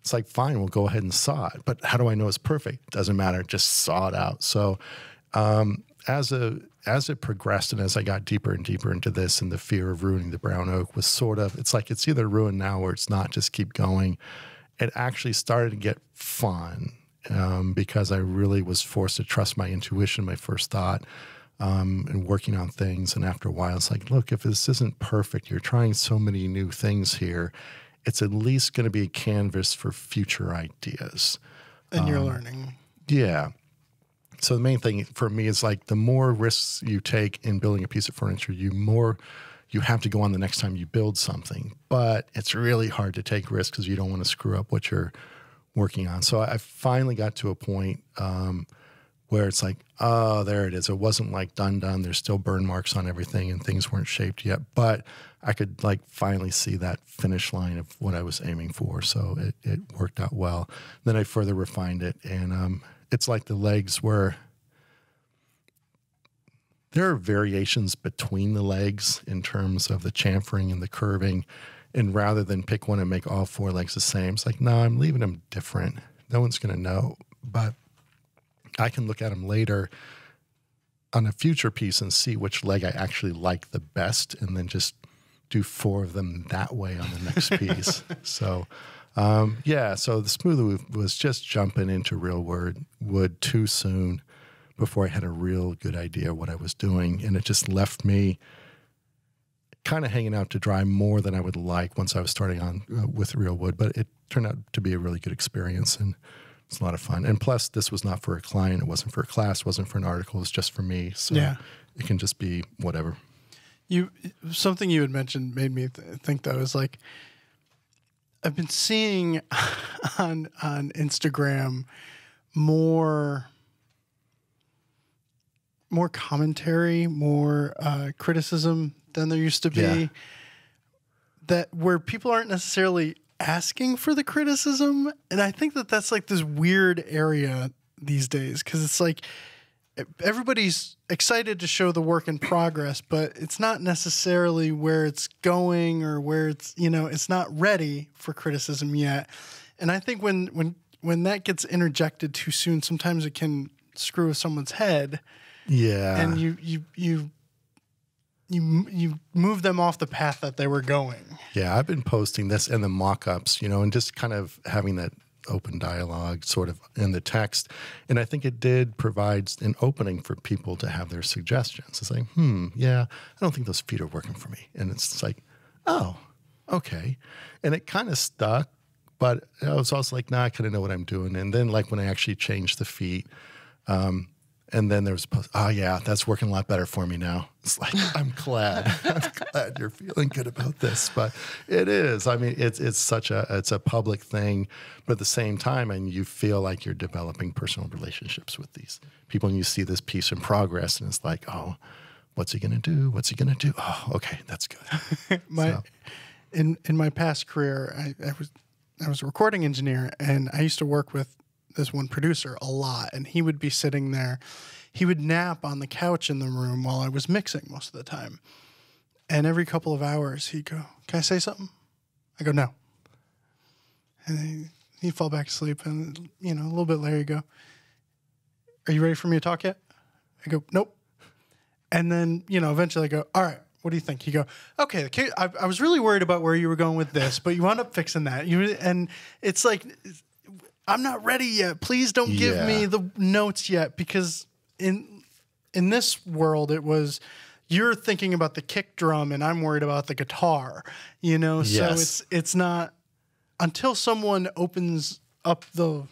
it's like, fine, we'll go ahead and saw it. But how do I know it's perfect? Doesn't matter. Just saw it out. So as it progressed and as I got deeper and deeper into this, and the fear of ruining the brown oak was sort of, it's like it's either ruined now or it's not, just keep going. It actually started to get fun because I really was forced to trust my intuition, my first thought, and working on things. And after a while, it's like, look, if this isn't perfect, you're trying so many new things here, it's at least going to be a canvas for future ideas. And you're learning. Yeah. So the main thing for me is like the more risks you take in building a piece of furniture, you have to go on the next time you build something. But it's really hard to take risks because you don't want to screw up what you're working on. So I finally got to a point where it's like, oh, there it is. It wasn't like done. There's still burn marks on everything and things weren't shaped yet. But I could like finally see that finish line of what I was aiming for. So it worked out well. Then I further refined it. And it's like the legs were, there are variations between the legs in terms of the chamfering and the curving. And rather than pick one and make all 4 legs the same, it's like, no, I'm leaving them different. No one's going to know. But I can look at them later on a future piece and see which leg I actually like the best and then just do 4 of them that way on the next piece. So, so the Smooth was just jumping into real wood too soon before I had a real good idea what I was doing. And it just left me kind of hanging out to dry more than I would like once I was starting on with real wood. But it turned out to be a really good experience, and it's a lot of fun. And plus, this was not for a client. It wasn't for a class. It wasn't for an article. It's just for me. So it can just be whatever. Something you had mentioned made me think, though, is like I've been seeing on Instagram more commentary, more criticism than there used to be. Yeah. That where people aren't necessarily asking for the criticism. And I think that's like this weird area these days, because it's like everybody's excited to show the work in progress, but it's not necessarily where it's going or where it's, it's not ready for criticism yet. And I think when that gets interjected too soon, sometimes it can screw with someone's head. Yeah. And you move them off the path that they were going. Yeah, I've been posting this and the mock-ups, and just kind of having that open dialogue sort of in the text. And I think it did provide an opening for people to have their suggestions. It's like, I don't think those feet are working for me. And it's like, oh, okay. And it kind of stuck, but I was also like, I kind of know what I'm doing. And then like when I actually changed the feet, and then there was a post, oh yeah, that's working a lot better for me now. It's like, I'm glad you're feeling good about this, but it is. I mean, it's a public thing, but at the same time, and you feel like you're developing personal relationships with these people, and you see this piece in progress, and it's like, oh, what's he going to do? What's he going to do? Oh, okay, that's good. In my past career, I was a recording engineer, and I used to work with this one producer a lot, and he would be sitting there. He would nap on the couch in the room while I was mixing most of the time. And every couple of hours, he'd go, "Can I say something?" I go, "No." And he'd fall back asleep, and a little bit later, he'd go, "Are you ready for me to talk yet?" I go, "Nope." And then, eventually I go, "All right, what do you think?" He go, "Okay, I was really worried about where you were going with this, but you wound up fixing that." And it's like, I'm not ready yet. Please don't give me the notes yet, because in this world, it was you're thinking about the kick drum and I'm worried about the guitar, Yes. So it's not until someone opens up the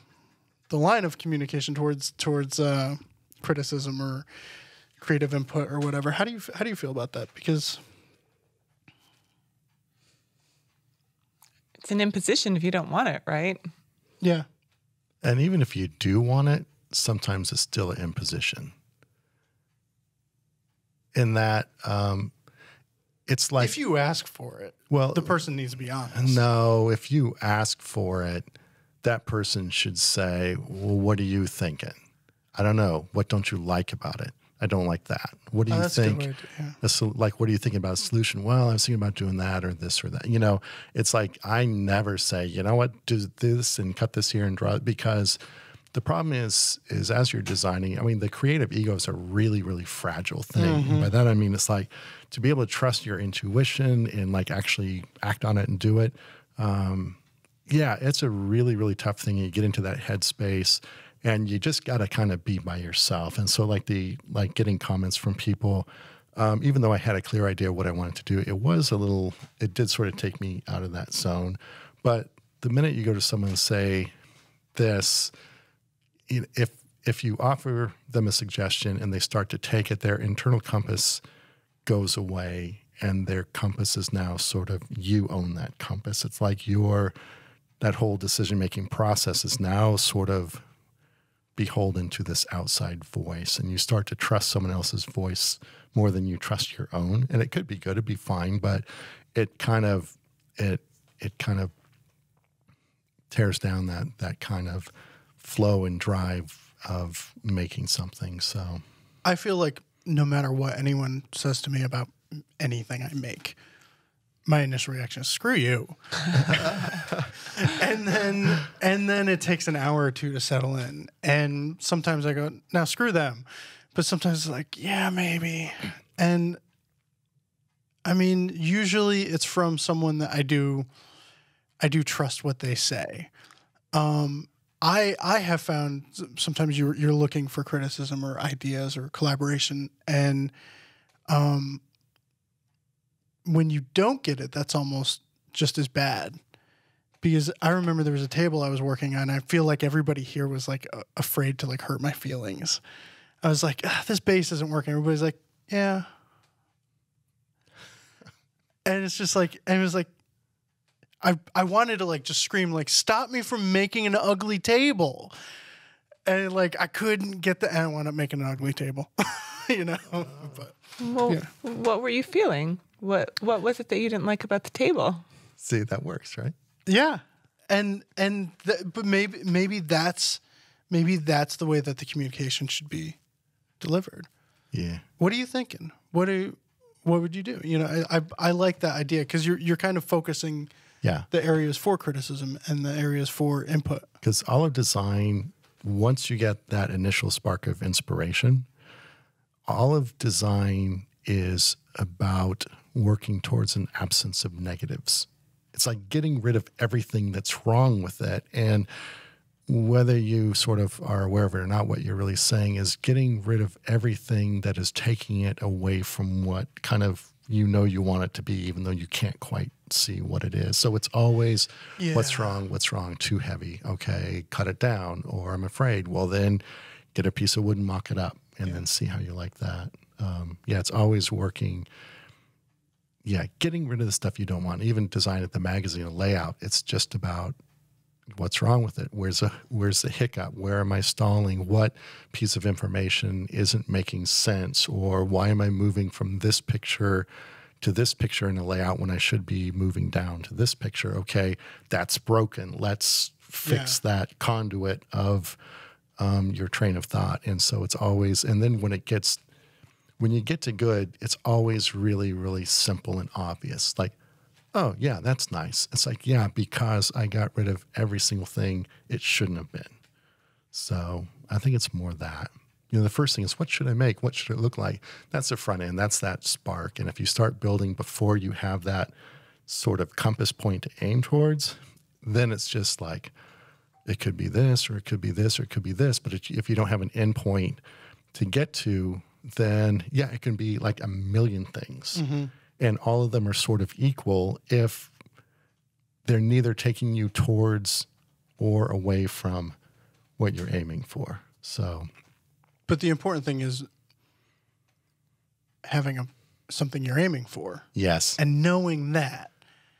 line of communication towards criticism or creative input or whatever. How do you feel about that? Because it's an imposition if you don't want it, right? yeah. And even if you do want it, sometimes it's still an imposition. In that, it's like, If you ask for it, well, the person needs to be honest. No, if you ask for it, that person should say, well, what are you thinking? I don't know. What don't you like about it? I don't like that. What do you that's a good think? way to- Like, what are you thinking about a solution? Well, I was thinking about doing that or this or that. It's like I never say, you know what, do this and cut this here and draw it, because the problem is as you're designing, I mean, the creative ego is a really, really fragile thing. Mm-hmm. By that, I mean, it's like to be able to trust your intuition and like actually act on it and do it. It's a really, really tough thing. You get into that headspace and you just got to kind of be by yourself. And so like getting comments from people, even though I had a clear idea of what I wanted to do, it did sort of take me out of that zone. But the minute you go to someone and say this, if you offer them a suggestion and they start to take it, their internal compass goes away, and their compass is now sort of, you own that compass. It's like that whole decision-making process is now sort of beholden to this outside voice, and you start to trust someone else's voice more than you trust your own. And it could be good, it'd be fine, but it kind of tears down that kind of flow and drive of making something. So I feel like no matter what anyone says to me about anything I make, my initial reaction is screw you. and then it takes an hour or two to settle in. And sometimes I go, now screw them. But sometimes it's like, yeah, maybe. And I mean, usually it's from someone that I do trust what they say. I have found sometimes you're looking for criticism or ideas or collaboration, and when you don't get it, that's almost just as bad. Because I remember there was a table I was working on. I feel like everybody here was like afraid to like hurt my feelings. I was like, this base isn't working. Everybody's like, yeah. And it's just like, and it was like, I wanted to like just scream, like, stop me from making an ugly table. And like, I couldn't get I don't want to make an ugly table, you know? But, Well, yeah. what were you feeling? What was it that you didn't like about the table? see, that works, right? Yeah. But maybe that's the way that the communication should be delivered. Yeah. What are you thinking? What would you do? You know, I like that idea because you're kind of focusing the areas for criticism and the areas for input. Because all of design, once you get that initial spark of inspiration, all of design is about working towards an absence of negatives. It's like getting rid of everything that's wrong with it. And whether you sort of are aware of it or not, what you're really saying is getting rid of everything that is taking it away from what kind of you want it to be, even though you can't quite see what it is. So it's always what's wrong, too heavy. Okay, cut it down. Or I'm afraid. Well, then get a piece of wood and mock it up and then see how you like that. It's always working. Yeah, getting rid of the stuff you don't want. Even design at the magazine, a layout, it's just about what's wrong with it? Where's the hiccup? Where am I stalling? What piece of information isn't making sense? Or why am I moving from this picture to this picture in a layout when I should be moving down to this picture? Okay, that's broken. Let's fix that conduit of your train of thought. And so it's always, and then when you get to good, it's always really, really simple and obvious. Like, oh, yeah, that's nice. It's like, yeah, because I got rid of every single thing it shouldn't have been. So I think it's more that. You know, the first thing is, what should I make? What should it look like? That's the front end. That's that spark. And if you start building before you have that sort of compass point to aim towards, then it's just like, it could be this, or it could be this, or it could be this. But if you don't have an end point to get to, then, yeah, it can be like a million things. Mm-hmm. And all of them are sort of equal if they're neither taking you towards or away from what you're aiming for. So, but the important thing is having something you're aiming for. Yes. And knowing that.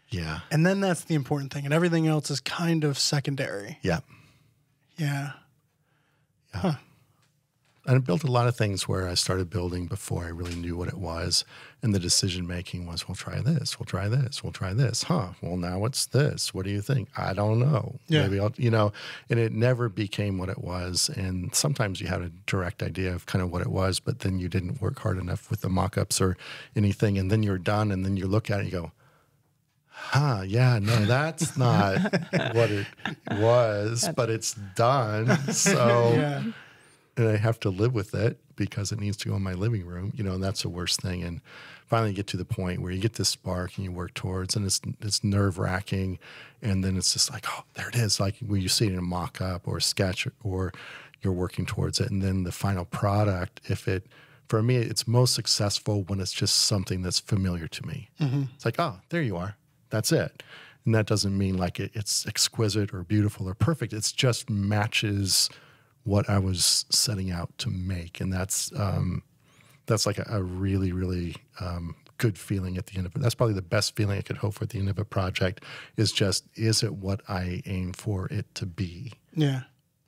Yeah. And then that's the important thing. And everything else is kind of secondary. Yeah. Yeah. Yeah. Huh. And I built a lot of things where I started building before I really knew what it was. And the decision-making was, we'll try this, we'll try this, we'll try this. Huh, well, now it's this. What do you think? I don't know. Yeah. Maybe I'll, and it never became what it was. And sometimes you had a direct idea of kind of what it was, but then you didn't work hard enough with the mock-ups or anything. And then you're done, and then you look at it and you go, yeah, no, that's not what it was, but it's done. So... yeah. And I have to live with it because it needs to go in my living room, and that's the worst thing. And finally you get to the point where you get this spark and you work towards, and it's nerve-wracking. And then it's just like, oh, there it is. Like when you see it in a mock-up or a sketch, or you're working towards it. And then the final product, for me, it's most successful when it's just something that's familiar to me. Mm-hmm. It's like, oh, there you are. That's it. And that doesn't mean like it's exquisite or beautiful or perfect. It's just matches what I was setting out to make. And that's like a really, really good feeling at the end of it. That's probably the best feeling I could hope for at the end of a project is it what I aim for it to be? Yeah.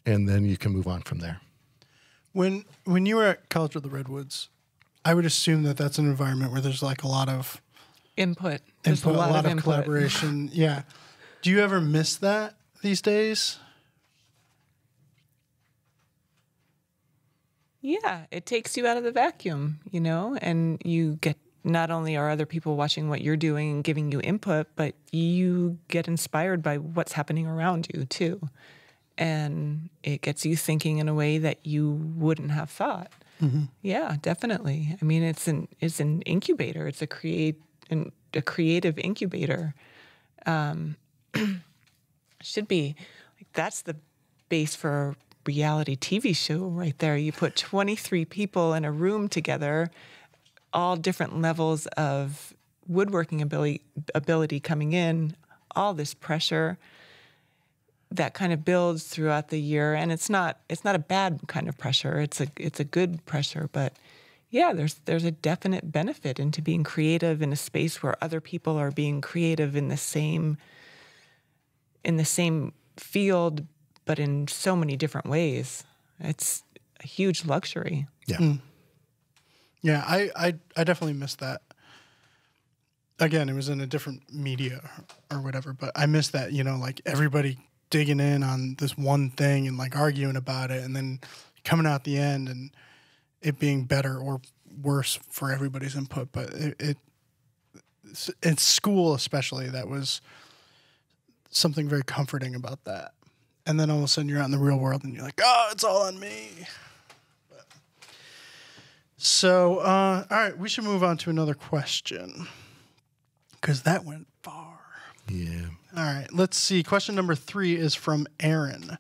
and then you can move on from there. When you were at College of the Redwoods, I would assume that that's an environment where there's like a lot of Input. There's input, a lot of input. collaboration. Yeah. Do you ever miss that these days? Yeah, it takes you out of the vacuum, and you get, not only are other people watching what you're doing and giving you input, but you get inspired by what's happening around you too. And it gets you thinking in a way that you wouldn't have thought. Mm-hmm. Yeah, definitely. I mean, it's an incubator. It's a creative incubator. Should be. That's the base for a reality TV show right there. You put 23 people in a room together, all different levels of woodworking ability coming in, all this pressure that kind of builds throughout the year. And it's not a bad kind of pressure. It's a good pressure, but yeah, there's a definite benefit into being creative in a space where other people are being creative in the same field, but in so many different ways. It's a huge luxury. Yeah. Yeah, I definitely missed that. Again, it was in a different media or whatever, but I missed that, like everybody digging in on this one thing and like arguing about it and then coming out the end and it being better or worse for everybody's input. But it's school especially, that was something very comforting about that. And then all of a sudden you're out in the real world and you're like, oh, it's all on me. So, all right, we should move on to another question because that went far. Yeah. All right, let's see. Question number 3 is from Aaron.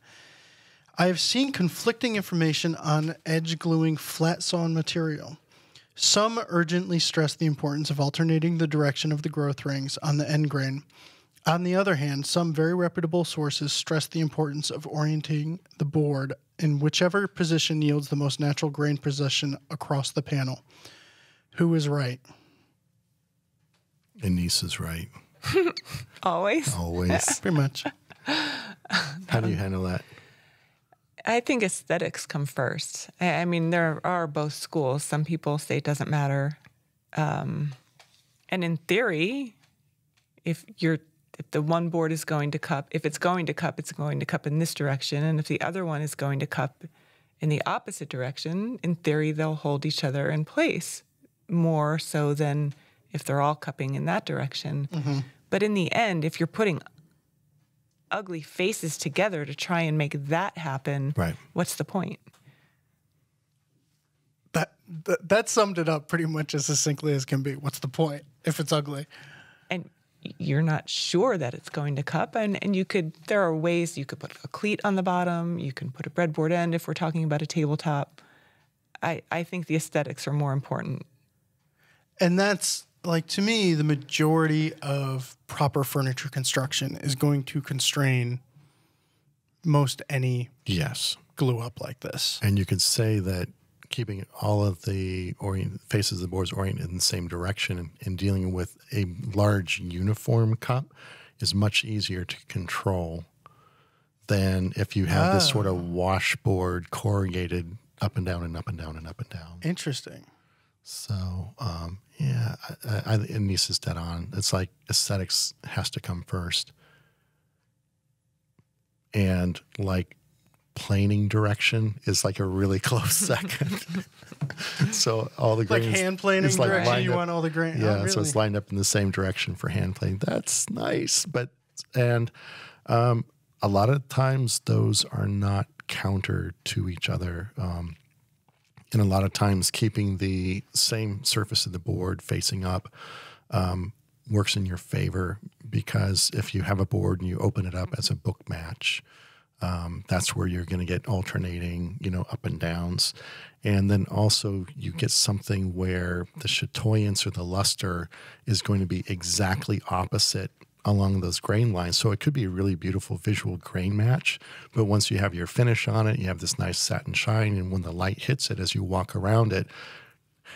I have seen conflicting information on edge gluing flat sawn material. Some urgently stress the importance of alternating the direction of the growth rings on the end grain. On the other hand, some very reputable sources stress the importance of orienting the board in whichever position yields the most natural grain position across the panel. Who is right? Anissa's right. Always? Always. Pretty much. How do you handle that? I think aesthetics come first. I mean, there are both schools. Some people say it doesn't matter. And in theory, if the one board is going to cup, if it's going to cup, it's going to cup in this direction. And if the other one is going to cup in the opposite direction, in theory, they'll hold each other in place more so than if they're all cupping in that direction. Mm-hmm. But in the end, if you're putting ugly faces together to try and make that happen, right, what's the point? That summed it up pretty much as succinctly as can be. What's the point if it's ugly? And you're not sure that it's going to cup, and there are ways you could put a cleat on the bottom, you can put a breadboard end if we're talking about a tabletop. I think the aesthetics are more important. And that's, like, to me, the majority of proper furniture construction is going to constrain most any glue up like this. And you could say that keeping all of the faces of the boards oriented in the same direction and dealing with a large uniform cup is much easier to control than if you have this sort of washboard corrugated up and down and up and down and up and down. Interesting. So, yeah, Anissa's dead on. It's like aesthetics has to come first. And like planing direction is like a really close second. So all the grains, like hand planing direction, you want all the grain. Yeah, oh, really? So it's lined up in the same direction for hand planing. That's nice, and a lot of times those are not counter to each other. And a lot of times keeping the same surface of the board facing up works in your favor, because if you have a board and you open it up as a book match, that's where you're going to get alternating, up and downs. And then also you get something where the chatoyance or the luster is going to be exactly opposite along those grain lines. So it could be a really beautiful visual grain match, but once you have your finish on it, you have this nice satin shine, and when the light hits it as you walk around it,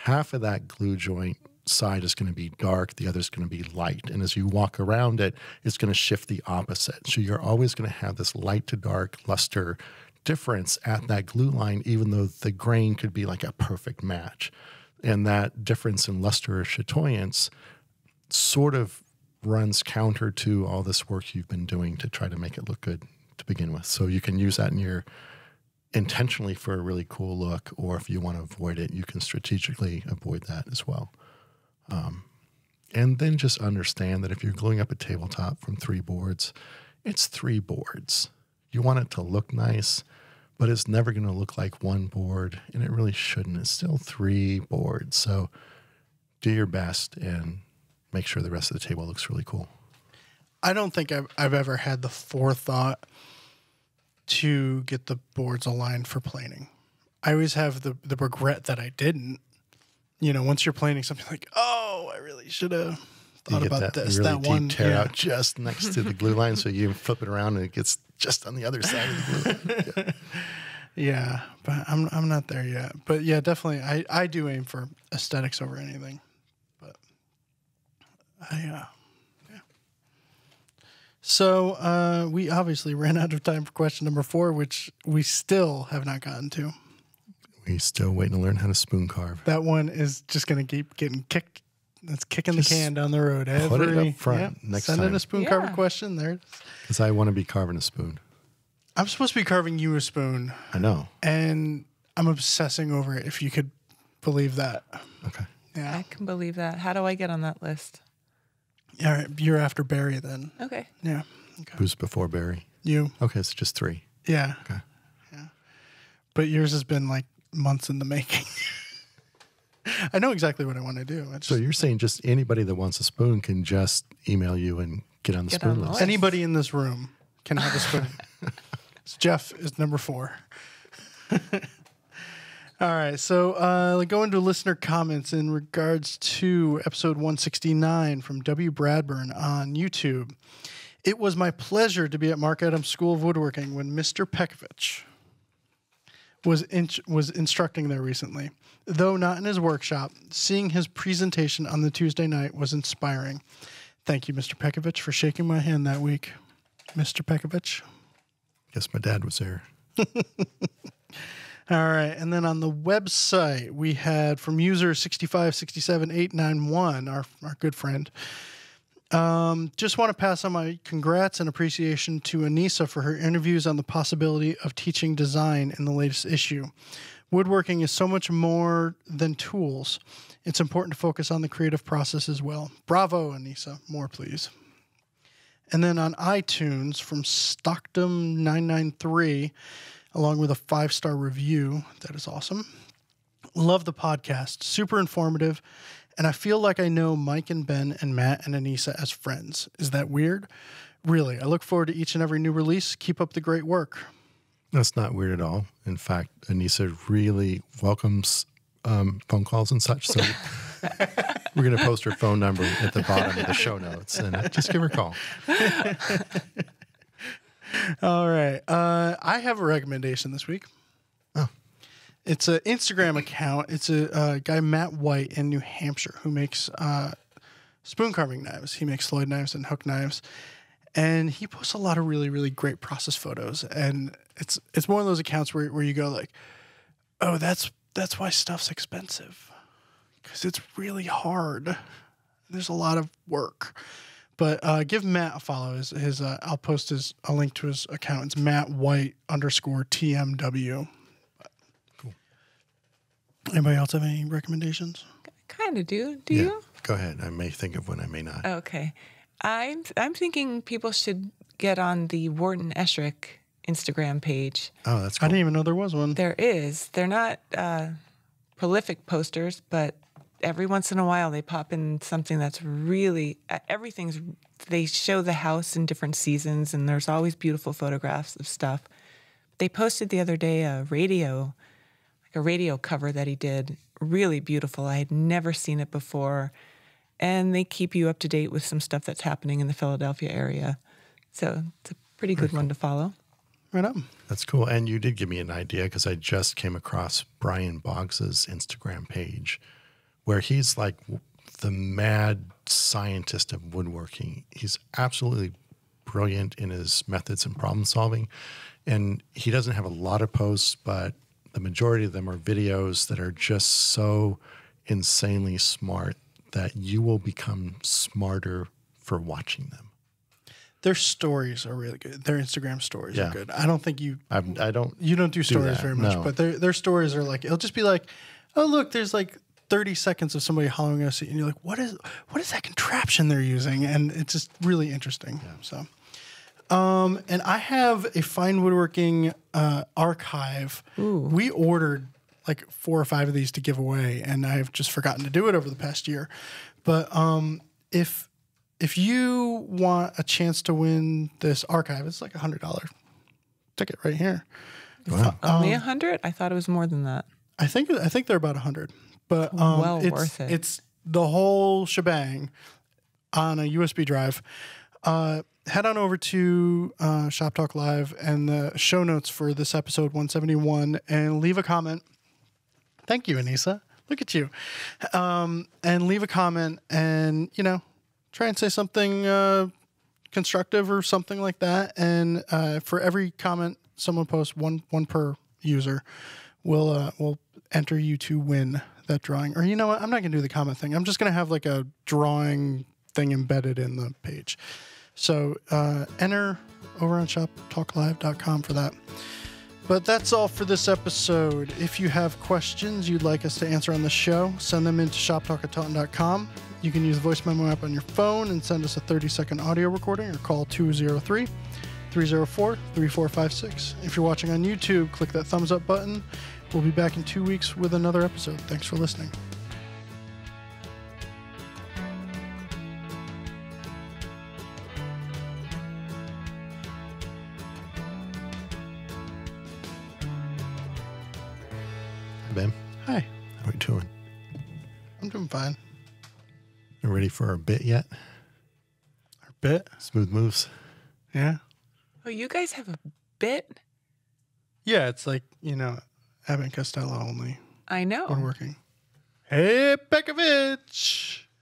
half of that glue joint side is going to be dark, the other is going to be light. And as you walk around it, it's going to shift the opposite. So you're always going to have this light to dark luster difference at that glue line, even though the grain could be like a perfect match. And that difference in luster or chatoyance sort of runs counter to all this work you've been doing to try to make it look good to begin with. So you can use that in your intentionally for a really cool look, or if you want to avoid it, you can strategically avoid that as well. And then just understand that if you're gluing up a tabletop from 3 boards, it's 3 boards. You want it to look nice, but it's never going to look like 1 board, and it really shouldn't. It's still 3 boards. So do your best and make sure the rest of the table looks really cool. I don't think I've ever had the forethought to get the boards aligned for planing. I always have the regret that I didn't. You know, once you're planing something like, oh, I really should have thought about this. Really that deep one tear out just next to the glue line, so you flip it around and it gets just on the other side of the glue. Yeah, but I'm not there yet. But yeah, definitely, I do aim for aesthetics over anything. But yeah. So we obviously ran out of time for question number 4, which we still have not gotten to. We still waiting to learn how to spoon carve. That one is just going to keep getting kicked. That's kicking Just the can down the road. put it up front next Send time. in a spoon carver question. There. Because I want to be carving a spoon. I'm supposed to be carving you a spoon, I know. and I'm obsessing over it. If you could believe that. Okay. Yeah. I can believe that. How do I get on that list? All right. You're after Barry then. Okay. Yeah. Okay. Who's before Barry? You. Okay, it's just 3. Yeah. Okay. Yeah. But yours has been like months in the making. I know exactly what I want to do. So you're saying just anybody that wants a spoon can just email you and get on the Get spoon on the list? list. Anybody in this room can have a spoon. So Jeff is number 4. All right. So go into listener comments in regards to episode 169 from W. Bradburn on YouTube. It was my pleasure to be at Mark Adams School of Woodworking when Mr. Pekovich was instructing there recently. Though not in his workshop, seeing his presentation on the Tuesday night was inspiring. Thank you, Mr. Pekovich, for shaking my hand that week. Mr. Pekovich. Guess my dad was there. All right. And then on the website, we had from user 6567891, our good friend. Just want to pass on my congrats and appreciation to Anissa for her interviews on the possibility of teaching design in the latest issue. Woodworking is so much more than tools. It's important to focus on the creative process as well. Bravo, Anissa. More, please. And then on iTunes from Stockdom993, along with a 5-star review. That is awesome. Love the podcast. Super informative. And I feel like I know Mike and Ben and Matt and Anissa as friends. Is that weird? Really, I look forward to each and every new release. Keep up the great work. That's not weird at all. In fact, Anissa really welcomes phone calls and such. So we're going to post her phone number at the bottom of the show notes and just give her a call. All right. I have a recommendation this week. Oh. It's an Instagram account. It's a guy, Matt White, in New Hampshire, who makes spoon carving knives. He makes Lloyd knives and hook knives. And he posts a lot of really, really great process photos. And it's one of those accounts where you go like, oh, that's why stuff's expensive. Because it's really hard. There's a lot of work. But give Matt a follow. His I'll post a link to his account. It's Matt White _TMW. Cool. Anybody else have any recommendations? Kind of do. Do you? Go ahead. I may think of one. I may not. Okay. I'm thinking people should get on the Wharton Esherick Instagram page. Oh, that's I cool. didn't even know there was one. There is. They're not prolific posters, but every once in a while they pop in something that's really they show the house in different seasons, and there's always beautiful photographs of stuff. They posted the other day a radio cover that he did, really beautiful. I had never seen it before, and they keep you up to date with some stuff that's happening in the Philadelphia area. So it's a pretty good one to follow. Right on. That's cool. And you did give me an idea because I just came across Brian Boggs's Instagram page where he's like the mad scientist of woodworking. He's absolutely brilliant in his methods and problem solving. And he doesn't have a lot of posts, but the majority of them are videos that are just so insanely smart that you will become smarter for watching them. Their stories are really good. Their Instagram stories Yeah. are good. I don't think you I don't. you don't do stories that, very much, no. but their stories are like, it'll just be like, oh look, there's like 30 seconds of somebody hollowing a seat, and you're like, what is that contraption they're using? And it's just really interesting. So, and I have a fine woodworking archive. We ordered like 4 or 5 of these to give away, and I've just forgotten to do it over the past year. But if you want a chance to win this archive, it's like $100 ticket right here. Wow. Only 100? I thought it was more than that. I think they're about 100, but Well it's, worth it. It's the whole shebang on a USB drive. Head on over to Shop Talk Live and the show notes for this episode 171 and leave a comment. Thank you, Anissa. Look at you. And leave a comment and, try and say something constructive or something like that. And for every comment someone posts, one per user, we'll enter you to win that drawing. Or you know what? I'm not going to do the comment thing. I'm just going to have like a drawing thing embedded in the page. So enter over on shoptalklive.com for that. But that's all for this episode. If you have questions you'd like us to answer on the show, send them into shoptalk@taunton.com. You can use the voice memo app on your phone and send us a 30-second audio recording or call 203-304-3456. If you're watching on YouTube, click that thumbs up button. We'll be back in 2 weeks with another episode. Thanks for listening. Ben, Hi. how are we doing? I'm doing fine. You ready for our bit yet? Our bit? Smooth moves. Yeah. Oh, you guys have a bit? Yeah, it's like, Abbott and Costello only I know. when working. Hey, Pekovic!